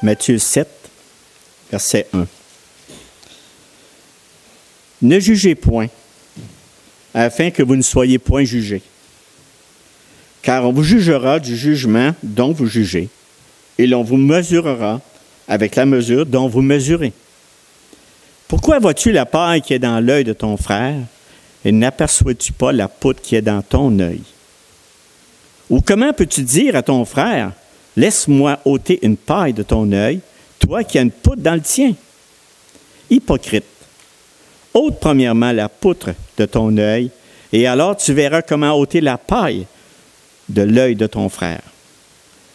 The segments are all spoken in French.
Matthieu 7, verset 1. Ne jugez point, afin que vous ne soyez point jugés. Car on vous jugera du jugement dont vous jugez, et l'on vous mesurera avec la mesure dont vous mesurez. Pourquoi vois-tu la paille qui est dans l'œil de ton frère, et n'aperçois-tu pas la poutre qui est dans ton œil? Ou comment peux-tu dire à ton frère, laisse-moi ôter une paille de ton œil, toi qui as une poutre dans le tien? Hypocrite, ôte premièrement la poutre de ton œil, et alors tu verras comment ôter la paille de l'œil de ton frère.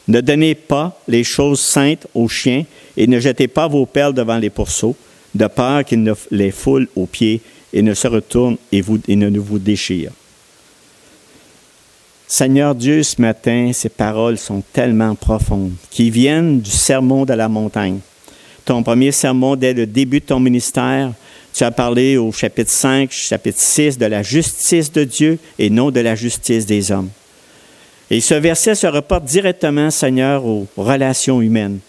Ne donnez pas les choses saintes aux chiens, et ne jetez pas vos perles devant les pourceaux, de peur qu'ils ne les foulent aux pieds et ne se retournent et ne vous déchirent. Seigneur Dieu, ce matin, ces paroles sont tellement profondes, qui viennent du sermon de la montagne. Ton premier sermon, dès le début de ton ministère, tu as parlé au chapitre 5, chapitre 6, de la justice de Dieu et non de la justice des hommes. Et ce verset se reporte directement, Seigneur, aux relations humaines,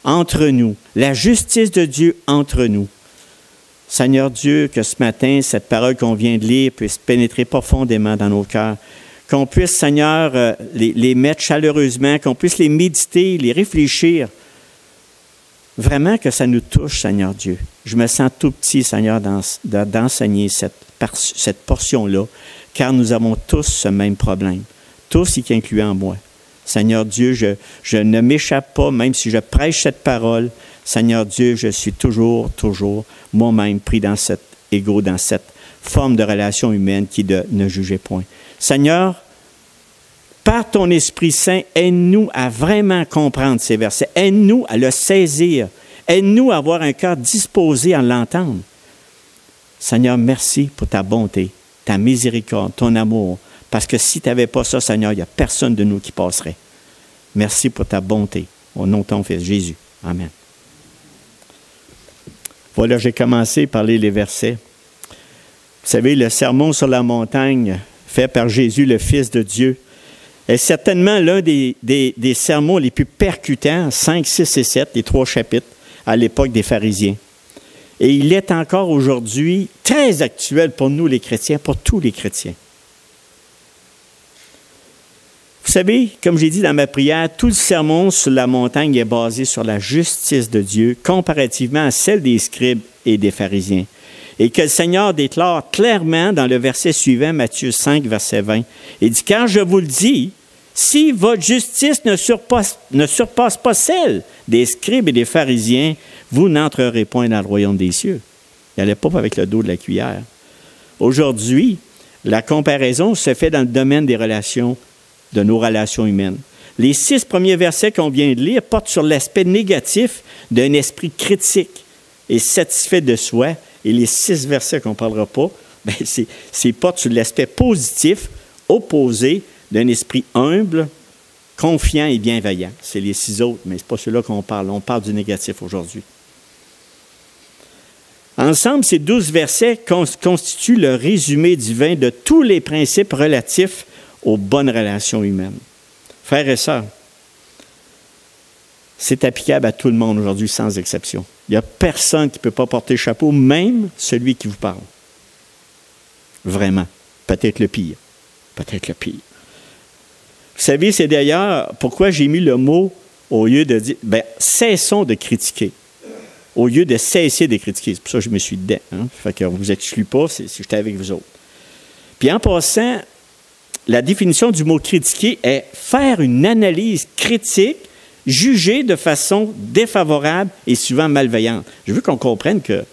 entre nous, la justice de Dieu entre nous. Seigneur Dieu, que ce matin, cette parole qu'on vient de lire puisse pénétrer profondément dans nos cœurs, qu'on puisse, Seigneur, les mettre chaleureusement, qu'on puisse les méditer, les réfléchir. Vraiment que ça nous touche, Seigneur Dieu. Je me sens tout petit, Seigneur, d'enseigner cette portion-là, car nous avons tous ce même problème, tous y incluant moi. Seigneur Dieu, je ne m'échappe pas, même si je prêche cette parole. Seigneur Dieu, je suis toujours moi-même pris dans cet égo, dans cette forme de relation humaine qui ne jugeait point. Seigneur, par ton Esprit Saint, aide-nous à vraiment comprendre ces versets. Aide-nous à le saisir. Aide-nous à avoir un cœur disposé à l'entendre. Seigneur, merci pour ta bonté, ta miséricorde, ton amour. Parce que si tu n'avais pas ça, Seigneur, il n'y a personne de nous qui passerait. Merci pour ta bonté. Au nom de ton Fils Jésus. Amen. Voilà, j'ai commencé par lire les versets. Vous savez, le sermon sur la montagne fait par Jésus, le Fils de Dieu, est certainement l'un des sermons les plus percutants, 5, 6 et 7, les 3 chapitres, à l'époque des pharisiens. Et il est encore aujourd'hui très actuel pour nous les chrétiens, pour tous les chrétiens. Vous savez, comme j'ai dit dans ma prière, tout le sermon sur la montagne est basé sur la justice de Dieu, comparativement à celle des scribes et des pharisiens. Et que le Seigneur déclare clairement dans le verset suivant, Matthieu 5, verset 20. Il dit, « Car je vous le dis, si votre justice ne surpasse pas celle des scribes et des pharisiens, vous n'entrerez point dans le royaume des cieux. » Il n'allait pas avec le dos de la cuillère. Aujourd'hui, la comparaison se fait dans le domaine des relations, de nos relations humaines. Les 6 premiers versets qu'on vient de lire portent sur l'aspect négatif d'un esprit critique et satisfait de soi. Et les 6 versets qu'on ne parlera pas, c'est portent sur l'aspect positif, opposé d'un esprit humble, confiant et bienveillant. C'est les 6 autres, mais ce n'est pas ceux-là qu'on parle. On parle du négatif aujourd'hui. Ensemble, ces 12 versets constituent le résumé divin de tous les principes relatifs aux bonnes relations humaines. Frères et sœurs, c'est applicable à tout le monde aujourd'hui, sans exception. Il n'y a personne qui ne peut pas porter chapeau, même celui qui vous parle. Vraiment. Peut-être le pire. Peut-être le pire. Vous savez, c'est d'ailleurs pourquoi j'ai mis le mot au lieu de dire, cessons de critiquer. Au lieu de cesser de critiquer. C'est pour ça que je me suis dedans. Hein? Fait qu'on ne vous exclut pas si j'étais avec vous autres. Puis en passant, la définition du mot critiquer est faire une analyse critique, juger de façon défavorable et souvent malveillante. Je veux qu'on comprenne que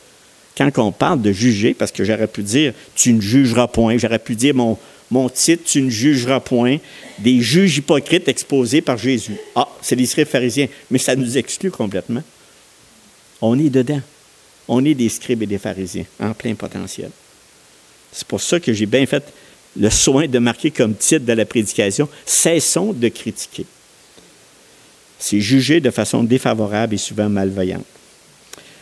quand on parle de juger, parce que j'aurais pu dire « tu ne jugeras point », j'aurais pu dire mon titre « tu ne jugeras point », des juges hypocrites exposés par Jésus. Ah, c'est les scribes pharisiens, mais ça nous exclut complètement. On est dedans. On est des scribes et des pharisiens, en plein potentiel. C'est pour ça que j'ai bien fait le soin de marquer comme titre de la prédication « Cessons de critiquer ». C'est juger de façon défavorable et souvent malveillante.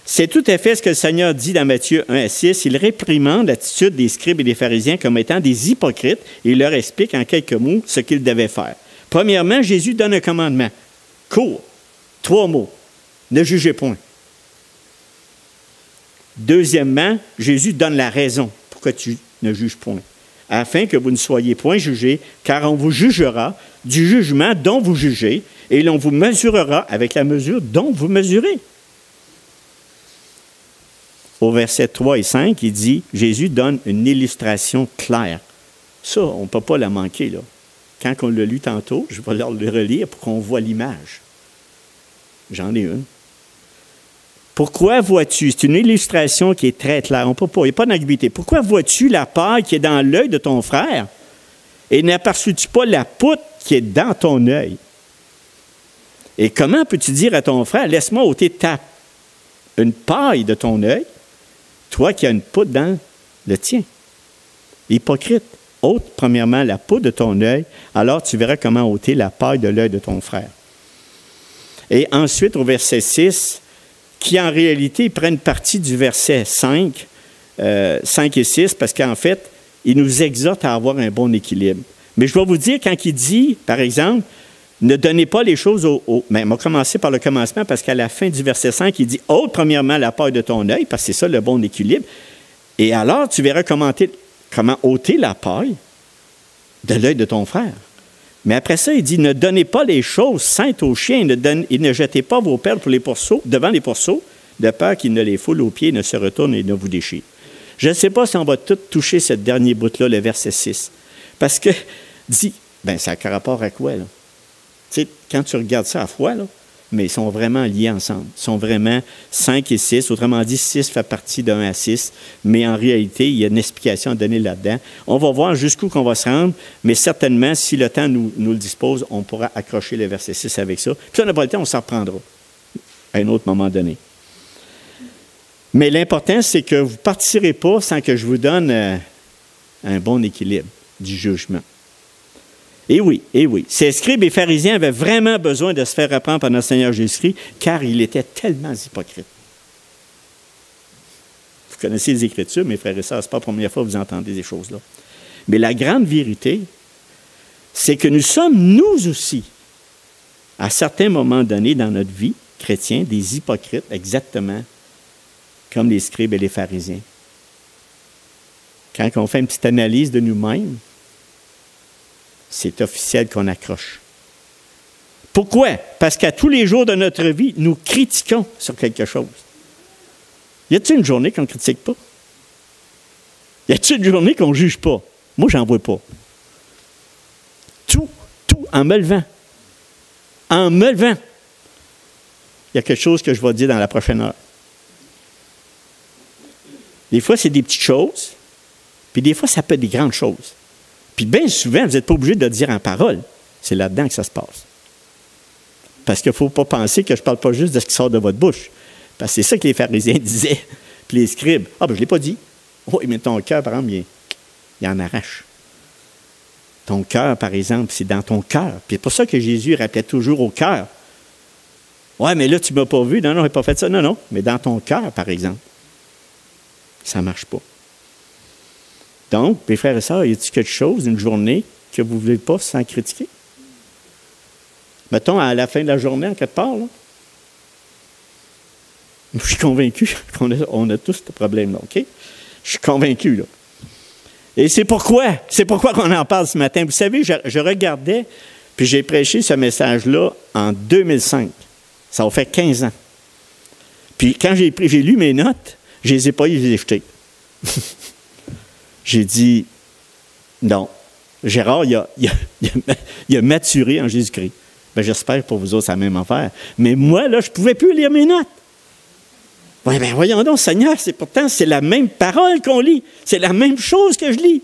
C'est tout à fait ce que le Seigneur dit dans Matthieu 1 à 6. Il réprimande l'attitude des scribes et des pharisiens comme étant des hypocrites et il leur explique en quelques mots ce qu'ils devaient faire. Premièrement, Jésus donne un commandement court, 3 mots. Ne jugez point. Deuxièmement, Jésus donne la raison pourquoi tu ne juges point. Afin que vous ne soyez point jugés, car on vous jugera du jugement dont vous jugez, et l'on vous mesurera avec la mesure dont vous mesurez. Au verset 3 et 5, il dit, Jésus donne une illustration claire. Ça, on ne peut pas la manquer, là. Quand on l'a lu tantôt, je vais leur le relire pour qu'on voit l'image. J'en ai une. Pourquoi vois-tu, c'est une illustration qui est très claire, on peut pas, il n'y a pas d'ambiguïté. Pourquoi vois-tu la paille qui est dans l'œil de ton frère et n'aperçois-tu pas la poutre qui est dans ton œil? Et comment peux-tu dire à ton frère, laisse-moi ôter une paille de ton œil, toi qui as une poutre dans le tien? Hypocrite, ôte premièrement la poutre de ton œil, alors tu verras comment ôter la paille de l'œil de ton frère. Et ensuite, au verset 6, qui en réalité prennent partie du verset 5 et 6, parce qu'en fait, il nous exhorte à avoir un bon équilibre. Mais je vais vous dire, quand il dit, par exemple, ne donnez pas les choses mais on va commencer par le commencement, parce qu'à la fin du verset 5, il dit, ôte premièrement la paille de ton œil, parce que c'est ça le bon équilibre, et alors tu verras comment ôter la paille de l'œil de ton frère. Mais après ça, il dit, ne donnez pas les choses saintes aux chiens et ne jetez pas vos perles devant les pourceaux, de peur qu'ils ne les foulent aux pieds, ne se retournent et ne vous déchirent. Je ne sais pas si on va tout toucher cette dernière bout-là, le verset 6. Parce que, dit, ça a rapport à quoi, là? Tu sais, quand tu regardes ça à foi, là, mais ils sont vraiment liés ensemble. Ils sont vraiment 5 et 6. Autrement dit, 6 fait partie de 1 à 6. Mais en réalité, il y a une explication à donner là-dedans. On va voir jusqu'où qu'on va se rendre, mais certainement, si le temps nous le dispose, on pourra accrocher le verset 6 avec ça. Puis si on n'a pas le temps, on s'en reprendra à un autre moment donné. Mais l'important, c'est que vous ne partirez pas sans que je vous donne un bon équilibre du jugement. Et oui, ces scribes et pharisiens avaient vraiment besoin de se faire reprendre par notre Seigneur Jésus-Christ, car il était tellement hypocrite. Vous connaissez les Écritures, mes frères et sœurs, ce n'est pas la première fois que vous entendez ces choses-là. Mais la grande vérité, c'est que nous sommes, nous aussi, à certains moments donnés dans notre vie chrétienne, des hypocrites, exactement comme les scribes et les pharisiens. Quand on fait une petite analyse de nous-mêmes, c'est officiel qu'on accroche. Pourquoi? Parce qu'à tous les jours de notre vie, nous critiquons sur quelque chose. Y a-t-il une journée qu'on ne critique pas? Y a-t-il une journée qu'on ne juge pas? Moi, j'en vois pas. Tout en me levant. En me levant. Il y a quelque chose que je vais dire dans la prochaine heure. Des fois, c'est des petites choses, puis des fois, ça peut être des grandes choses. Puis bien souvent, vous n'êtes pas obligé de le dire en parole. C'est là-dedans que ça se passe. Parce qu'il ne faut pas penser que je ne parle pas juste de ce qui sort de votre bouche. Parce que c'est ça que les pharisiens disaient, puis les scribes. Ah, je ne l'ai pas dit. Oh, mais ton cœur, par exemple, il en arrache. Ton cœur, par exemple, c'est dans ton cœur. Puis c'est pour ça que Jésus rappelait toujours au cœur. Ouais, mais là, tu ne m'as pas vu. Non, je n'ai pas fait ça. Non. Mais dans ton cœur, par exemple, ça ne marche pas. Donc, mes frères et sœurs, y a-t-il quelque chose, une journée, que vous ne voulez pas sans critiquer? Mettons, à la fin de la journée, en quelque part, là. Je suis convaincu qu'on a tous ce problème-là, OK? Je suis convaincu, là. Et c'est pourquoi qu'on en parle ce matin. Vous savez, je regardais, puis j'ai prêché ce message-là en 2005. Ça va faire 15 ans. Puis quand j'ai lu mes notes, je ne les ai pas eues, je les ai jetées. J'ai dit, non, Gérard, il a maturé en Jésus-Christ. Bien, j'espère pour vous autres, c'est la même affaire. Mais moi, là, je ne pouvais plus lire mes notes. Oui, bien, voyons donc, Seigneur, pourtant, c'est la même parole qu'on lit. C'est la même chose que je lis.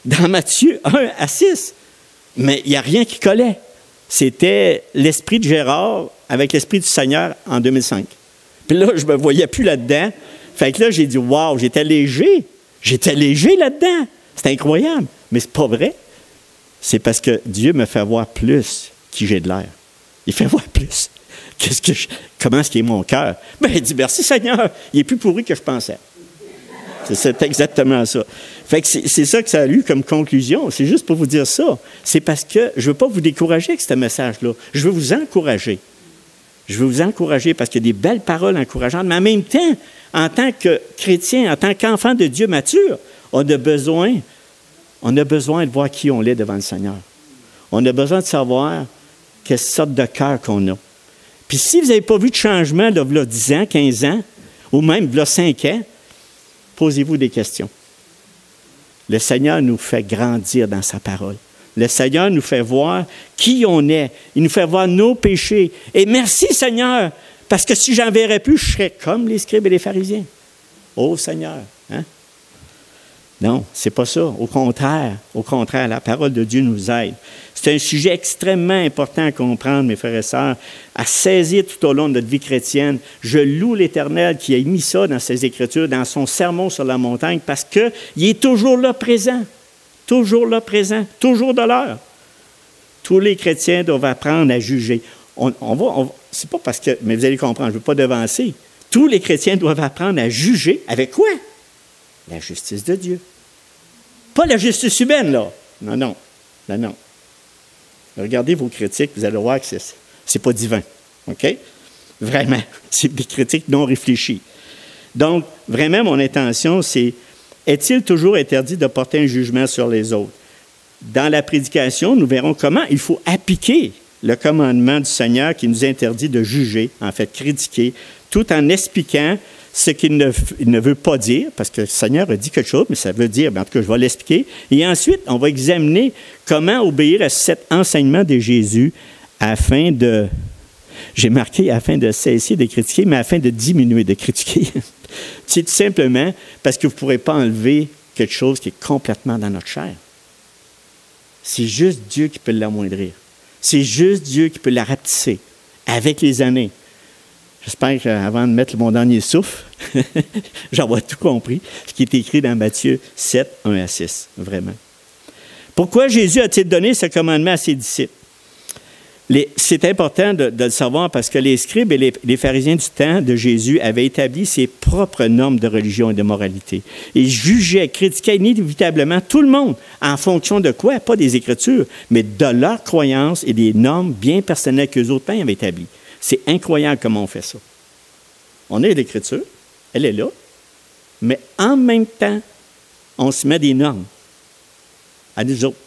Dans Matthieu 1 à 6. Mais il n'y a rien qui collait. C'était l'esprit de Gérard avec l'esprit du Seigneur en 2005. Puis là, je ne me voyais plus là-dedans. Fait que là, j'ai dit, wow, j'étais léger. J'étais léger là-dedans. C'est incroyable. Mais c'est pas vrai. C'est parce que Dieu me fait voir plus qui j'ai de l'air. Il fait voir plus. Comment est-ce qu'il est mon cœur? Bien, il dit, merci Seigneur, il est plus pourri que je pensais. C'est exactement ça. Fait que c'est ça que ça a eu comme conclusion. C'est juste pour vous dire ça. C'est parce que je ne veux pas vous décourager avec ce message-là. Je veux vous encourager. Je veux vous encourager parce qu'il y a des belles paroles encourageantes, mais en même temps, en tant que chrétien, en tant qu'enfant de Dieu mature, on a besoin de voir qui on est devant le Seigneur. On a besoin de savoir quelle sorte de cœur qu'on a. Puis si vous n'avez pas vu de changement de là, 10 ans, 15 ans, ou même là, 5 ans, posez-vous des questions. Le Seigneur nous fait grandir dans sa parole. Le Seigneur nous fait voir qui on est. Il nous fait voir nos péchés. Et merci Seigneur, parce que si j'en verrais plus, je serais comme les scribes et les pharisiens. Oh Seigneur, hein? Non, c'est pas ça. Au contraire, la parole de Dieu nous aide. C'est un sujet extrêmement important à comprendre, mes frères et sœurs, à saisir tout au long de notre vie chrétienne. Je loue l'Éternel qui a mis ça dans ses Écritures, dans son sermon sur la montagne, parce qu'il est toujours là présent. Toujours là présent, toujours de l'heure. Tous les chrétiens doivent apprendre à juger. C'est pas parce que, mais vous allez comprendre, je ne veux pas devancer. Tous les chrétiens doivent apprendre à juger avec quoi? La justice de Dieu. Pas la justice humaine, là. Non. Regardez vos critiques, vous allez voir que c'est pas divin. OK? Vraiment. C'est des critiques non réfléchies. Donc, vraiment, mon intention, c'est: est-il toujours interdit de porter un jugement sur les autres? Dans la prédication, nous verrons comment il faut appliquer le commandement du Seigneur qui nous interdit de juger, en fait, critiquer, tout en expliquant ce qu'il ne veut pas dire, parce que le Seigneur a dit quelque chose, mais ça veut dire, en tout cas, je vais l'expliquer. Et ensuite, on va examiner comment obéir à cet enseignement de Jésus afin de, j'ai marqué afin de cesser de critiquer, mais afin de diminuer de critiquer. C'est tout simplement parce que vous ne pourrez pas enlever quelque chose qui est complètement dans notre chair. C'est juste Dieu qui peut l'amoindrir. C'est juste Dieu qui peut la rapetisser avec les années. J'espère qu'avant de mettre mon dernier souffle, j'aurai tout compris, ce qui est écrit dans Matthieu 7, 1 à 6, vraiment. Pourquoi Jésus a-t-il donné ce commandement à ses disciples? C'est important de le savoir parce que les scribes et les pharisiens du temps de Jésus avaient établi ses propres normes de religion et de moralité. Ils jugeaient, critiquaient inévitablement tout le monde en fonction de quoi? Pas des Écritures, mais de leurs croyances et des normes bien personnelles qu'eux autres avaient établies. C'est incroyable comment on fait ça. On a l'Écriture, elle est là, mais en même temps, on se met des normes à nous autres.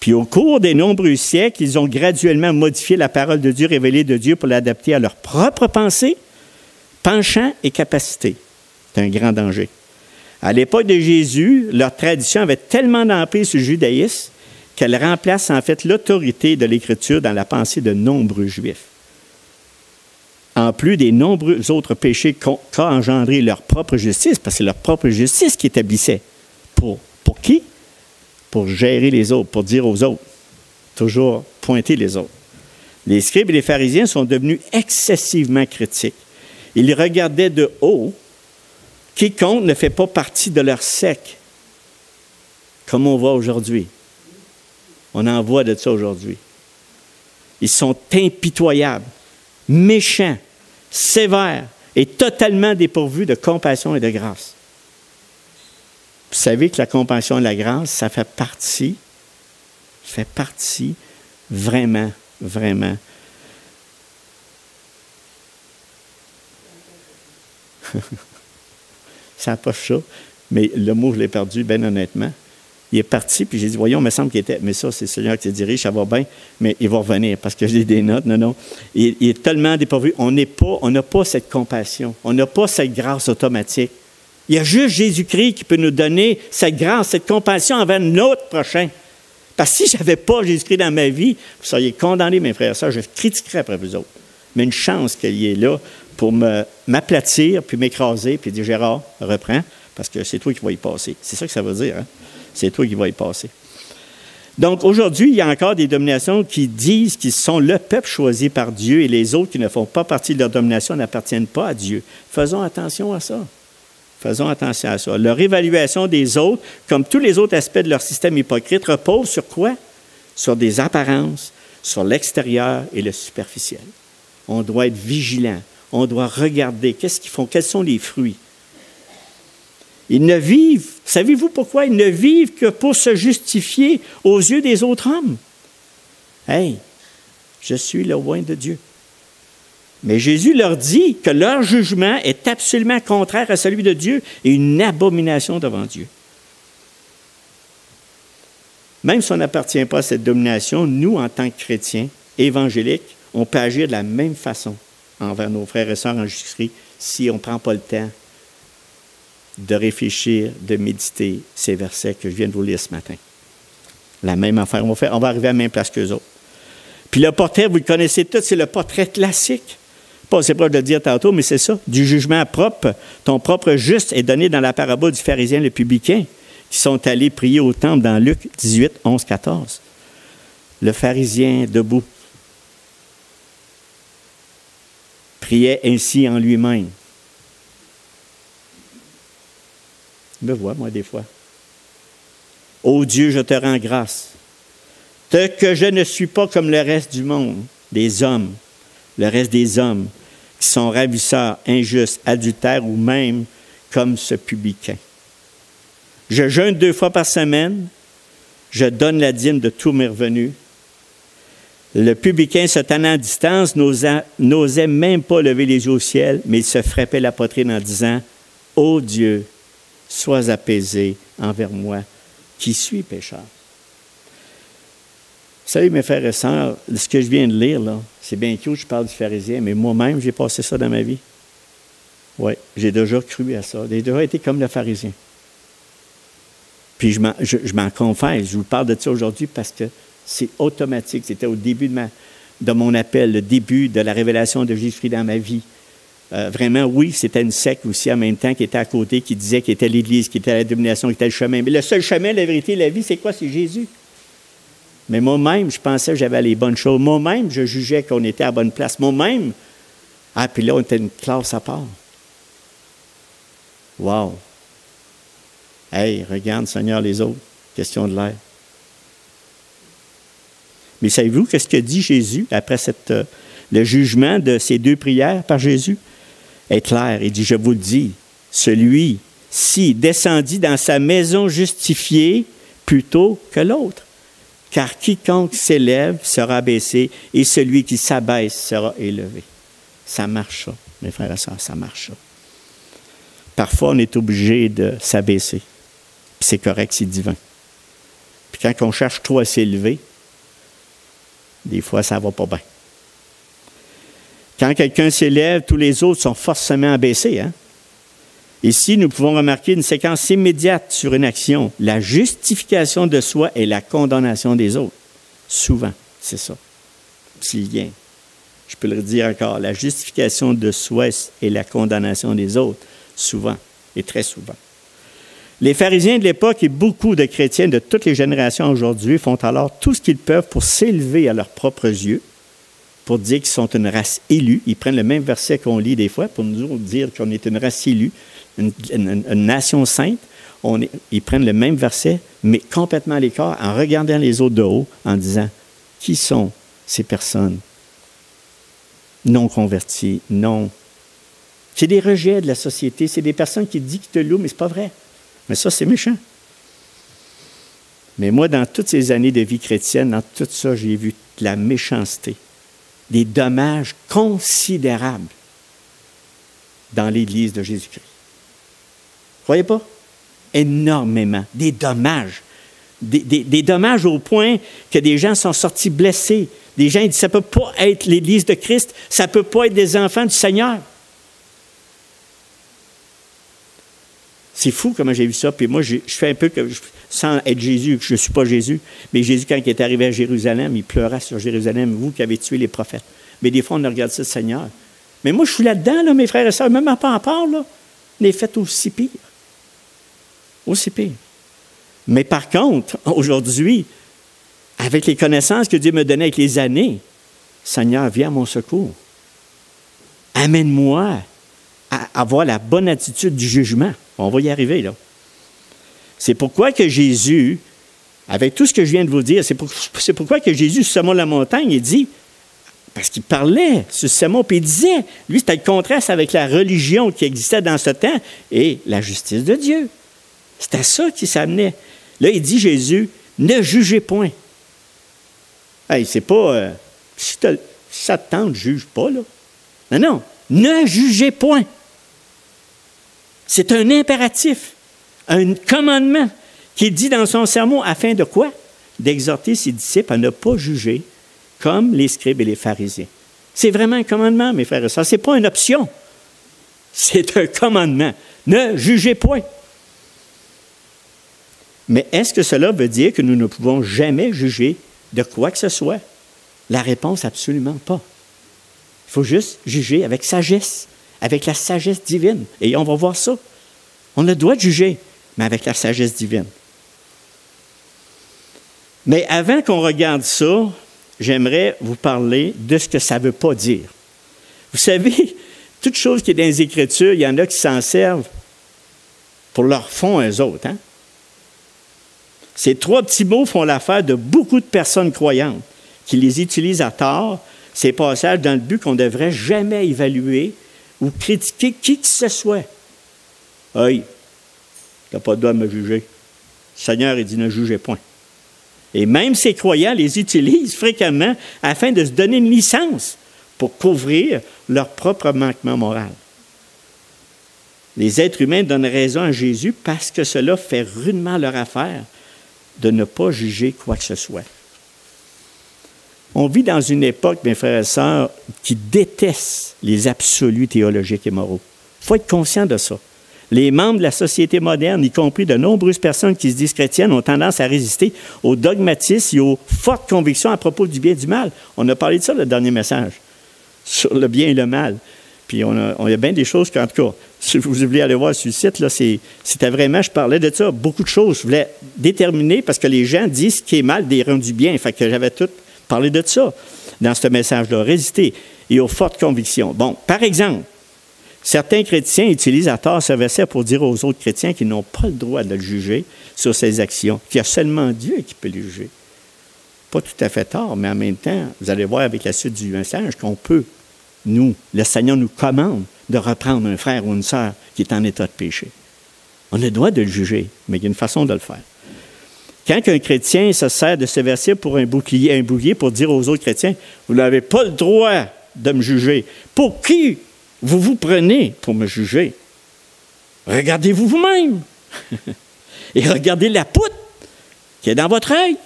Puis au cours des nombreux siècles, ils ont graduellement modifié la parole de Dieu, révélée de Dieu, pour l'adapter à leurs propres pensées, penchants et capacités. C'est un grand danger. À l'époque de Jésus, leur tradition avait tellement d'emprise sur le judaïsme qu'elle remplace en fait l'autorité de l'Écriture dans la pensée de nombreux Juifs. En plus des nombreux autres péchés qu'a engendré leur propre justice, parce que c'est leur propre justice qui établissait. Pour qui? Pour gérer les autres, pour dire aux autres. Toujours pointer les autres. Les scribes et les pharisiens sont devenus excessivement critiques. Ils regardaient de haut quiconque ne fait pas partie de leur secte, comme on voit aujourd'hui. On en voit de ça aujourd'hui. Ils sont impitoyables, méchants, sévères et totalement dépourvus de compassion et de grâce. Vous savez que la compassion et la grâce, ça fait partie vraiment, vraiment. Ça n'a pas ça, mais le mot, je l'ai perdu, bien honnêtement. Il est parti, puis j'ai dit, voyons, il me semble qu'il était, mais ça, c'est le Seigneur qui dirige, ça va bien, mais il va revenir, parce que j'ai des notes, non. Il est tellement dépourvu, on n'a pas cette compassion, on n'a pas cette grâce automatique. Il y a juste Jésus-Christ qui peut nous donner cette grâce, cette compassion envers notre prochain. Parce que si je n'avais pas Jésus-Christ dans ma vie, vous seriez condamnés, mes frères et sœurs, je critiquerais après vous autres. Mais une chance qu'il est là pour m'aplatir, puis m'écraser, puis dire, Gérard, reprends, parce que c'est toi qui vas y passer. C'est ça que ça veut dire, hein? C'est toi qui vas y passer. Donc, aujourd'hui, il y a encore des dominations qui disent qu'ils sont le peuple choisi par Dieu et les autres qui ne font pas partie de leur domination n'appartiennent pas à Dieu. Faisons attention à ça. Faisons attention à ça. Leur évaluation des autres, comme tous les autres aspects de leur système hypocrite, repose sur quoi? Sur des apparences, sur l'extérieur et le superficiel. On doit être vigilant. On doit regarder qu'est-ce qu'ils font, quels sont les fruits. Ils ne vivent, savez-vous pourquoi? Ils ne vivent que pour se justifier aux yeux des autres hommes. Hey, je suis le oint de Dieu. Mais Jésus leur dit que leur jugement est absolument contraire à celui de Dieu et une abomination devant Dieu. Même si on n'appartient pas à cette domination, nous, en tant que chrétiens évangéliques, on peut agir de la même façon envers nos frères et sœurs en Jésus-Christ si on ne prend pas le temps de réfléchir, de méditer ces versets que je viens de vous lire ce matin. La même affaire. On va arriver à la même place qu'eux autres. Puis le portrait, vous le connaissez tous, c'est le portrait classique. Pas assez proche de le dire tantôt, mais c'est ça. Du jugement propre, ton propre juste est donné dans la parabole du pharisien et le publicain qui sont allés prier au temple dans Luc 18, 11, 14. Le pharisien debout priait ainsi en lui-même. Je me vois, moi, des fois. Ô Dieu, je te rends grâce, que je ne suis pas comme le reste du monde, des hommes, le reste des hommes qui sont ravisseurs, injustes, adultères ou même comme ce publicain. Je jeûne 2 fois par semaine, je donne la dîme de tous mes revenus. Le publicain, se tenant à distance, n'osait même pas lever les yeux au ciel, mais il se frappait la poitrine en disant « Ô Dieu, sois apaisé envers moi, qui suis pécheur. » Vous savez, mes frères et sœurs, ce que je viens de lire, là, c'est bien cute, je parle du pharisien, mais moi-même, j'ai passé ça dans ma vie. Oui, j'ai déjà cru à ça. J'ai déjà été comme le pharisien. Puis je m'en confesse, je vous parle de ça aujourd'hui parce que c'est automatique. C'était au début de mon appel, le début de la révélation de Jésus-Christ dans ma vie. Vraiment, oui, c'était une secte aussi en même temps qui était à côté, qui disait qu'il était l'Église, qui était la domination, qui était le chemin. Mais le seul chemin, la vérité, la vie, c'est quoi? C'est Jésus. Mais moi-même, je pensais que j'avais les bonnes choses. Moi-même, je jugeais qu'on était à la bonne place. Moi-même, puis là, on était une classe à part. Wow! Hey, regarde, Seigneur, les autres. Question de l'air. Mais savez-vous qu'est-ce que dit Jésus après le jugement de ces 2 prières par Jésus? Est clair. Il dit, je vous le dis, celui-ci descendit dans sa maison justifié plutôt que l'autre. Car quiconque s'élève sera abaissé et celui qui s'abaisse sera élevé. Ça marche, ça, mes frères et sœurs, ça marche. Ça. Parfois, on est obligé de s'abaisser. Puis c'est correct, c'est divin. Puis quand on cherche trop à s'élever, des fois, ça ne va pas bien. Quand quelqu'un s'élève, tous les autres sont forcément abaissés. Hein? Ici, nous pouvons remarquer une séquence immédiate sur une action. La justification de soi et la condamnation des autres. Souvent, c'est ça. Petit lien. Je peux le dire encore. La justification de soi et la condamnation des autres. Souvent, et très souvent. Les pharisiens de l'époque et beaucoup de chrétiens de toutes les générations aujourd'hui font alors tout ce qu'ils peuvent pour s'élever à leurs propres yeux, pour dire qu'ils sont une race élue. Ils prennent le même verset qu'on lit des fois pour nous dire qu'on est une race élue, une nation sainte. Ils prennent le même verset, mais complètement à l'écart, en regardant les autres de haut, en disant, qui sont ces personnes non converties, non... C'est des rejets de la société, c'est des personnes qui disent qu'ils te louent, mais ce n'est pas vrai. Mais ça, c'est méchant. Mais moi, dans toutes ces années de vie chrétienne, dans tout ça, j'ai vu de la méchanceté, des dommages considérables dans l'Église de Jésus-Christ. Croyez pas? Énormément. Des dommages. Des dommages au point que des gens sont sortis blessés. Des gens ils disent, ça ne peut pas être l'Église de Christ, ça ne peut pas être des enfants du Seigneur. C'est fou comment j'ai vu ça. Puis moi, je fais un peu que, sans être Jésus, je ne suis pas Jésus, mais Jésus, quand il est arrivé à Jérusalem, il pleura sur Jérusalem, vous qui avez tué les prophètes. Mais des fois, on regarde ça, le Seigneur. Mais moi, je suis là-dedans, là, mes frères et sœurs, même à part, là, on est fait aussi pire. Aussi pire. Mais par contre, aujourd'hui, avec les connaissances que Dieu me donnait avec les années, Seigneur, viens à mon secours. Amène-moi à avoir la bonne attitude du jugement. On va y arriver, là. C'est pourquoi que Jésus, avec tout ce que je viens de vous dire, c'est pourquoi que Jésus, sur le sermon de la montagne, il dit, parce qu'il parlait sur ce sermon, puis il disait, lui, c'était le contraste avec la religion qui existait dans ce temps et la justice de Dieu. C'était à ça qu'il s'amenait. Là, il dit, Jésus, ne jugez point. Hey, c'est pas, si ça te tente, juge pas, là. Non, non. Ne jugez point. C'est un impératif, un commandement qui dit dans son sermon, afin de quoi? D'exhorter ses disciples à ne pas juger comme les scribes et les pharisiens. C'est vraiment un commandement, mes frères et sœurs. Ce n'est pas une option. C'est un commandement. Ne jugez point. Mais est-ce que cela veut dire que nous ne pouvons jamais juger de quoi que ce soit? La réponse, absolument pas. Il faut juste juger avec sagesse, avec la sagesse divine. Et on va voir ça. On a le droit de juger, mais avec la sagesse divine. Mais avant qu'on regarde ça, j'aimerais vous parler de ce que ça ne veut pas dire. Vous savez, toute chose qui est dans les Écritures, il y en a qui s'en servent pour leur fond eux autres. Hein? Ces 3 petits mots font l'affaire de beaucoup de personnes croyantes qui les utilisent à tort, ces passages, dans le but qu'on ne devrait jamais évaluer ou critiquer qui que ce soit. Hey, tu n'as pas le droit de me juger. Le Seigneur, il dit ne jugez point. Et même ces croyants les utilisent fréquemment afin de se donner une licence pour couvrir leur propre manquement moral. Les êtres humains donnent raison à Jésus parce que cela fait rudement leur affaire de ne pas juger quoi que ce soit. On vit dans une époque, mes frères et sœurs, qui déteste les absolus théologiques et moraux. Il faut être conscient de ça. Les membres de la société moderne, y compris de nombreuses personnes qui se disent chrétiennes, ont tendance à résister au dogmatisme et aux fortes convictions à propos du bien et du mal. On a parlé de ça, le dernier message, sur le bien et le mal. Puis on y a bien des choses qu'en tout cas, si vous voulez aller voir sur le site, là, c'était vraiment, je parlais de ça, beaucoup de choses. Je voulais déterminer, parce que les gens disent ce qui est mal des rangs du bien. Fait que j'avais tout parlé de ça dans ce message-là. Résister et aux fortes convictions. Bon, par exemple, certains chrétiens utilisent à tort ce verset pour dire aux autres chrétiens qu'ils n'ont pas le droit de le juger sur ses actions, qu'il y a seulement Dieu qui peut le juger. Pas tout à fait tort, mais en même temps, vous allez voir avec la suite du message qu'on peut, nous, le Seigneur nous commande de reprendre un frère ou une sœur qui est en état de péché. On a le droit de le juger, mais il y a une façon de le faire. Quand un chrétien se sert de ce verset pour un bouclier pour dire aux autres chrétiens, vous n'avez pas le droit de me juger. Pour qui vous vous prenez pour me juger? Regardez-vous vous-même. Et regardez la poutre qui est dans votre œil.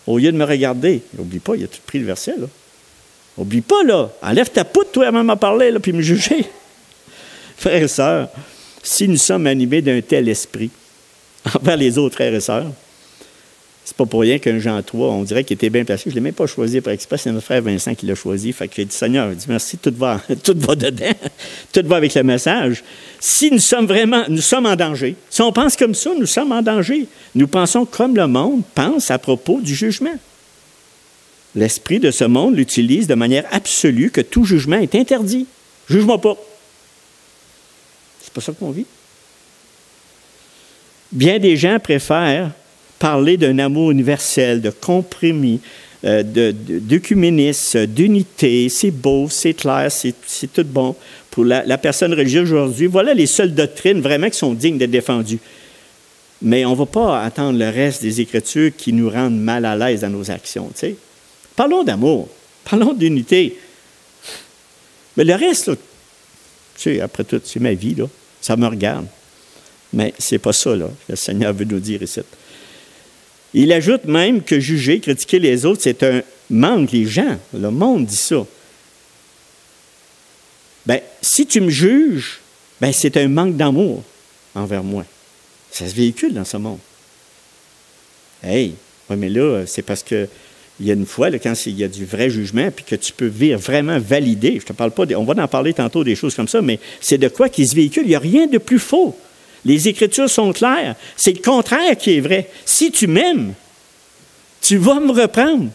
Au lieu de me regarder, n'oublie pas, il a tout pris le verset, là. N'oublie pas, là. Enlève ta poutre, toi, avant de m'en parler, là, puis me juger. Frères et sœurs, si nous sommes animés d'un tel esprit envers les autres frères et sœurs, c'est pas pour rien qu'un Jean 3, on dirait qu'il était bien placé. Je ne l'ai même pas choisi par exprès, c'est notre frère Vincent qui l'a choisi. Fait que j'ai dit, Seigneur, il dit, merci, tout va dedans, tout va avec le message. Si nous sommes en danger, si on pense comme ça, nous sommes en danger. Nous pensons comme le monde pense à propos du jugement. L'esprit de ce monde l'utilise de manière absolue que tout jugement est interdit. Juge-moi pas. C'est pas ça qu'on vit. Bien des gens préfèrent parler d'un amour universel, de compromis, d'œcuménisme, d'unité. C'est beau, c'est clair, c'est tout bon pour la personne religieuse aujourd'hui. Voilà les seules doctrines vraiment qui sont dignes d'être défendues. Mais on ne va pas attendre le reste des Écritures qui nous rendent mal à l'aise dans nos actions, tu sais. Parlons d'amour, parlons d'unité. Mais le reste, là, tu sais, après tout, c'est ma vie, là, ça me regarde. Mais c'est pas ça, là, que le Seigneur veut nous dire ici. Il ajoute même que juger, critiquer les autres, c'est un manque. Les gens, le monde dit ça. Bien, si tu me juges, bien, c'est un manque d'amour envers moi. Ça se véhicule dans ce monde. Hey, oui, mais là, c'est parce que il y a une fois, là, quand il y a du vrai jugement, puis que tu peux vraiment valider, je te parle pas, on va en parler tantôt des choses comme ça, mais c'est de quoi qui se véhicule. Il n'y a rien de plus faux. Les Écritures sont claires. C'est le contraire qui est vrai. Si tu m'aimes, tu vas me reprendre.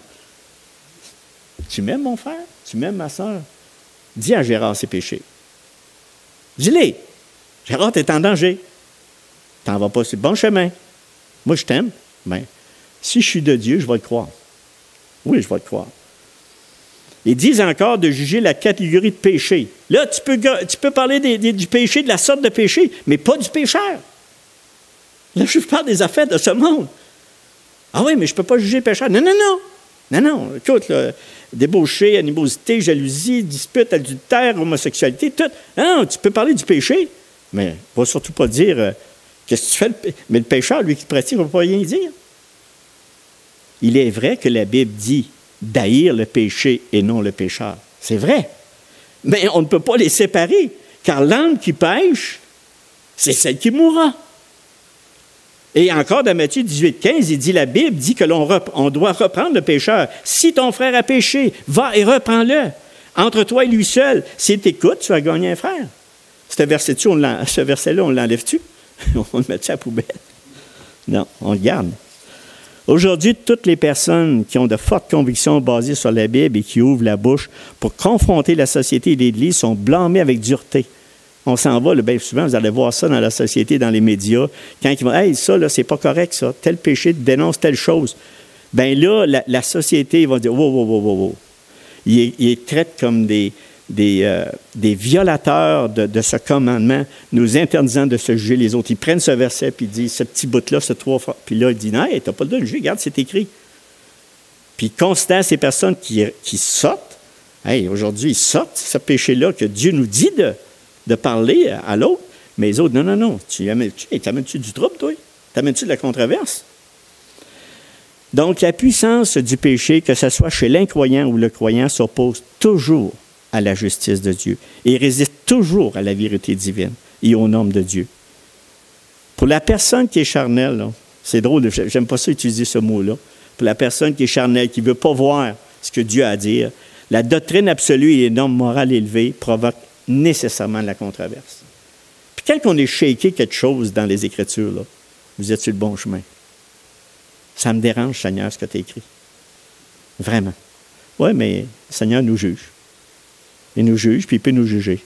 Tu m'aimes, mon frère? Tu m'aimes, ma soeur? Dis à Gérard ses péchés. Dis-les. Gérard, tu es en danger. Tu n'en vas pas sur le bon chemin. Moi, je t'aime. Bien, si je suis de Dieu, je vais le croire. Oui, je vais le croire. Ils disent encore de juger la catégorie de péché. Là, tu peux parler du péché, de la sorte de péché, mais pas du pécheur. Là, je parle des affaires de ce monde. Ah oui, mais je ne peux pas juger le pécheur. Non, non, non. Non, non, écoute, là, débauché, animosité, jalousie, dispute, adultère, homosexualité, tout. Non, tu peux parler du péché, mais ne va surtout pas dire qu'est-ce que tu fais. Mais le pécheur, lui qui pratique, ne va pas rien dire. Il est vrai que la Bible dit d'haïr le péché et non le pécheur. C'est vrai. Mais on ne peut pas les séparer, car l'âme qui pêche, c'est celle qui mourra. Et encore dans Matthieu 18,15, il dit, la Bible dit que on doit reprendre le pécheur. Si ton frère a péché, va et reprends-le. Entre toi et lui seul. S'il t'écoute, tu vas gagner un frère. Ce verset-là, on l'enlève-tu? On le met-tu à la poubelle? Non, on le garde. Aujourd'hui, toutes les personnes qui ont de fortes convictions basées sur la Bible et qui ouvrent la bouche pour confronter la société et l'Église sont blâmées avec dureté. On s'en va, bien souvent, vous allez voir ça dans la société, dans les médias, quand ils vont « Hey, ça, là, c'est pas correct, ça. Tel péché dénonce telle chose. » Bien là, la société va dire « Wow, wow, wow, wow, wow. » Ils les traitent comme des violateurs de ce commandement, nous interdisant de se juger les autres. Ils prennent ce verset puis ils disent, ce petit bout-là, ce 3 fois. Puis là, ils disent, non, hey, tu n'as pas le droit de juger, regarde, c'est écrit. Puis ils considèrent ces personnes qui sortent, hey, aujourd'hui, ils sortent ce péché-là que Dieu nous dit de parler à l'autre, mais les autres, non, non, non, t'amènes-tu du trouble, toi? T'amènes-tu de la controverse? Donc, la puissance du péché, que ce soit chez l'incroyant ou le croyant, s'oppose toujours à la justice de Dieu et résiste toujours à la vérité divine et aux normes de Dieu. Pour la personne qui est charnelle, là, c'est drôle, j'aime pas ça utiliser ce mot-là, pour la personne qui est charnelle, qui ne veut pas voir ce que Dieu a à dire, la doctrine absolue et les normes morales élevées provoquent nécessairement de la controverse. Puis quand on est shaké quelque chose dans les Écritures, là, vous êtes sur le bon chemin. Ça me dérange, Seigneur, ce que tu as écrit. Vraiment. Oui, mais le Seigneur nous juge. Il nous juge, puis il peut nous juger.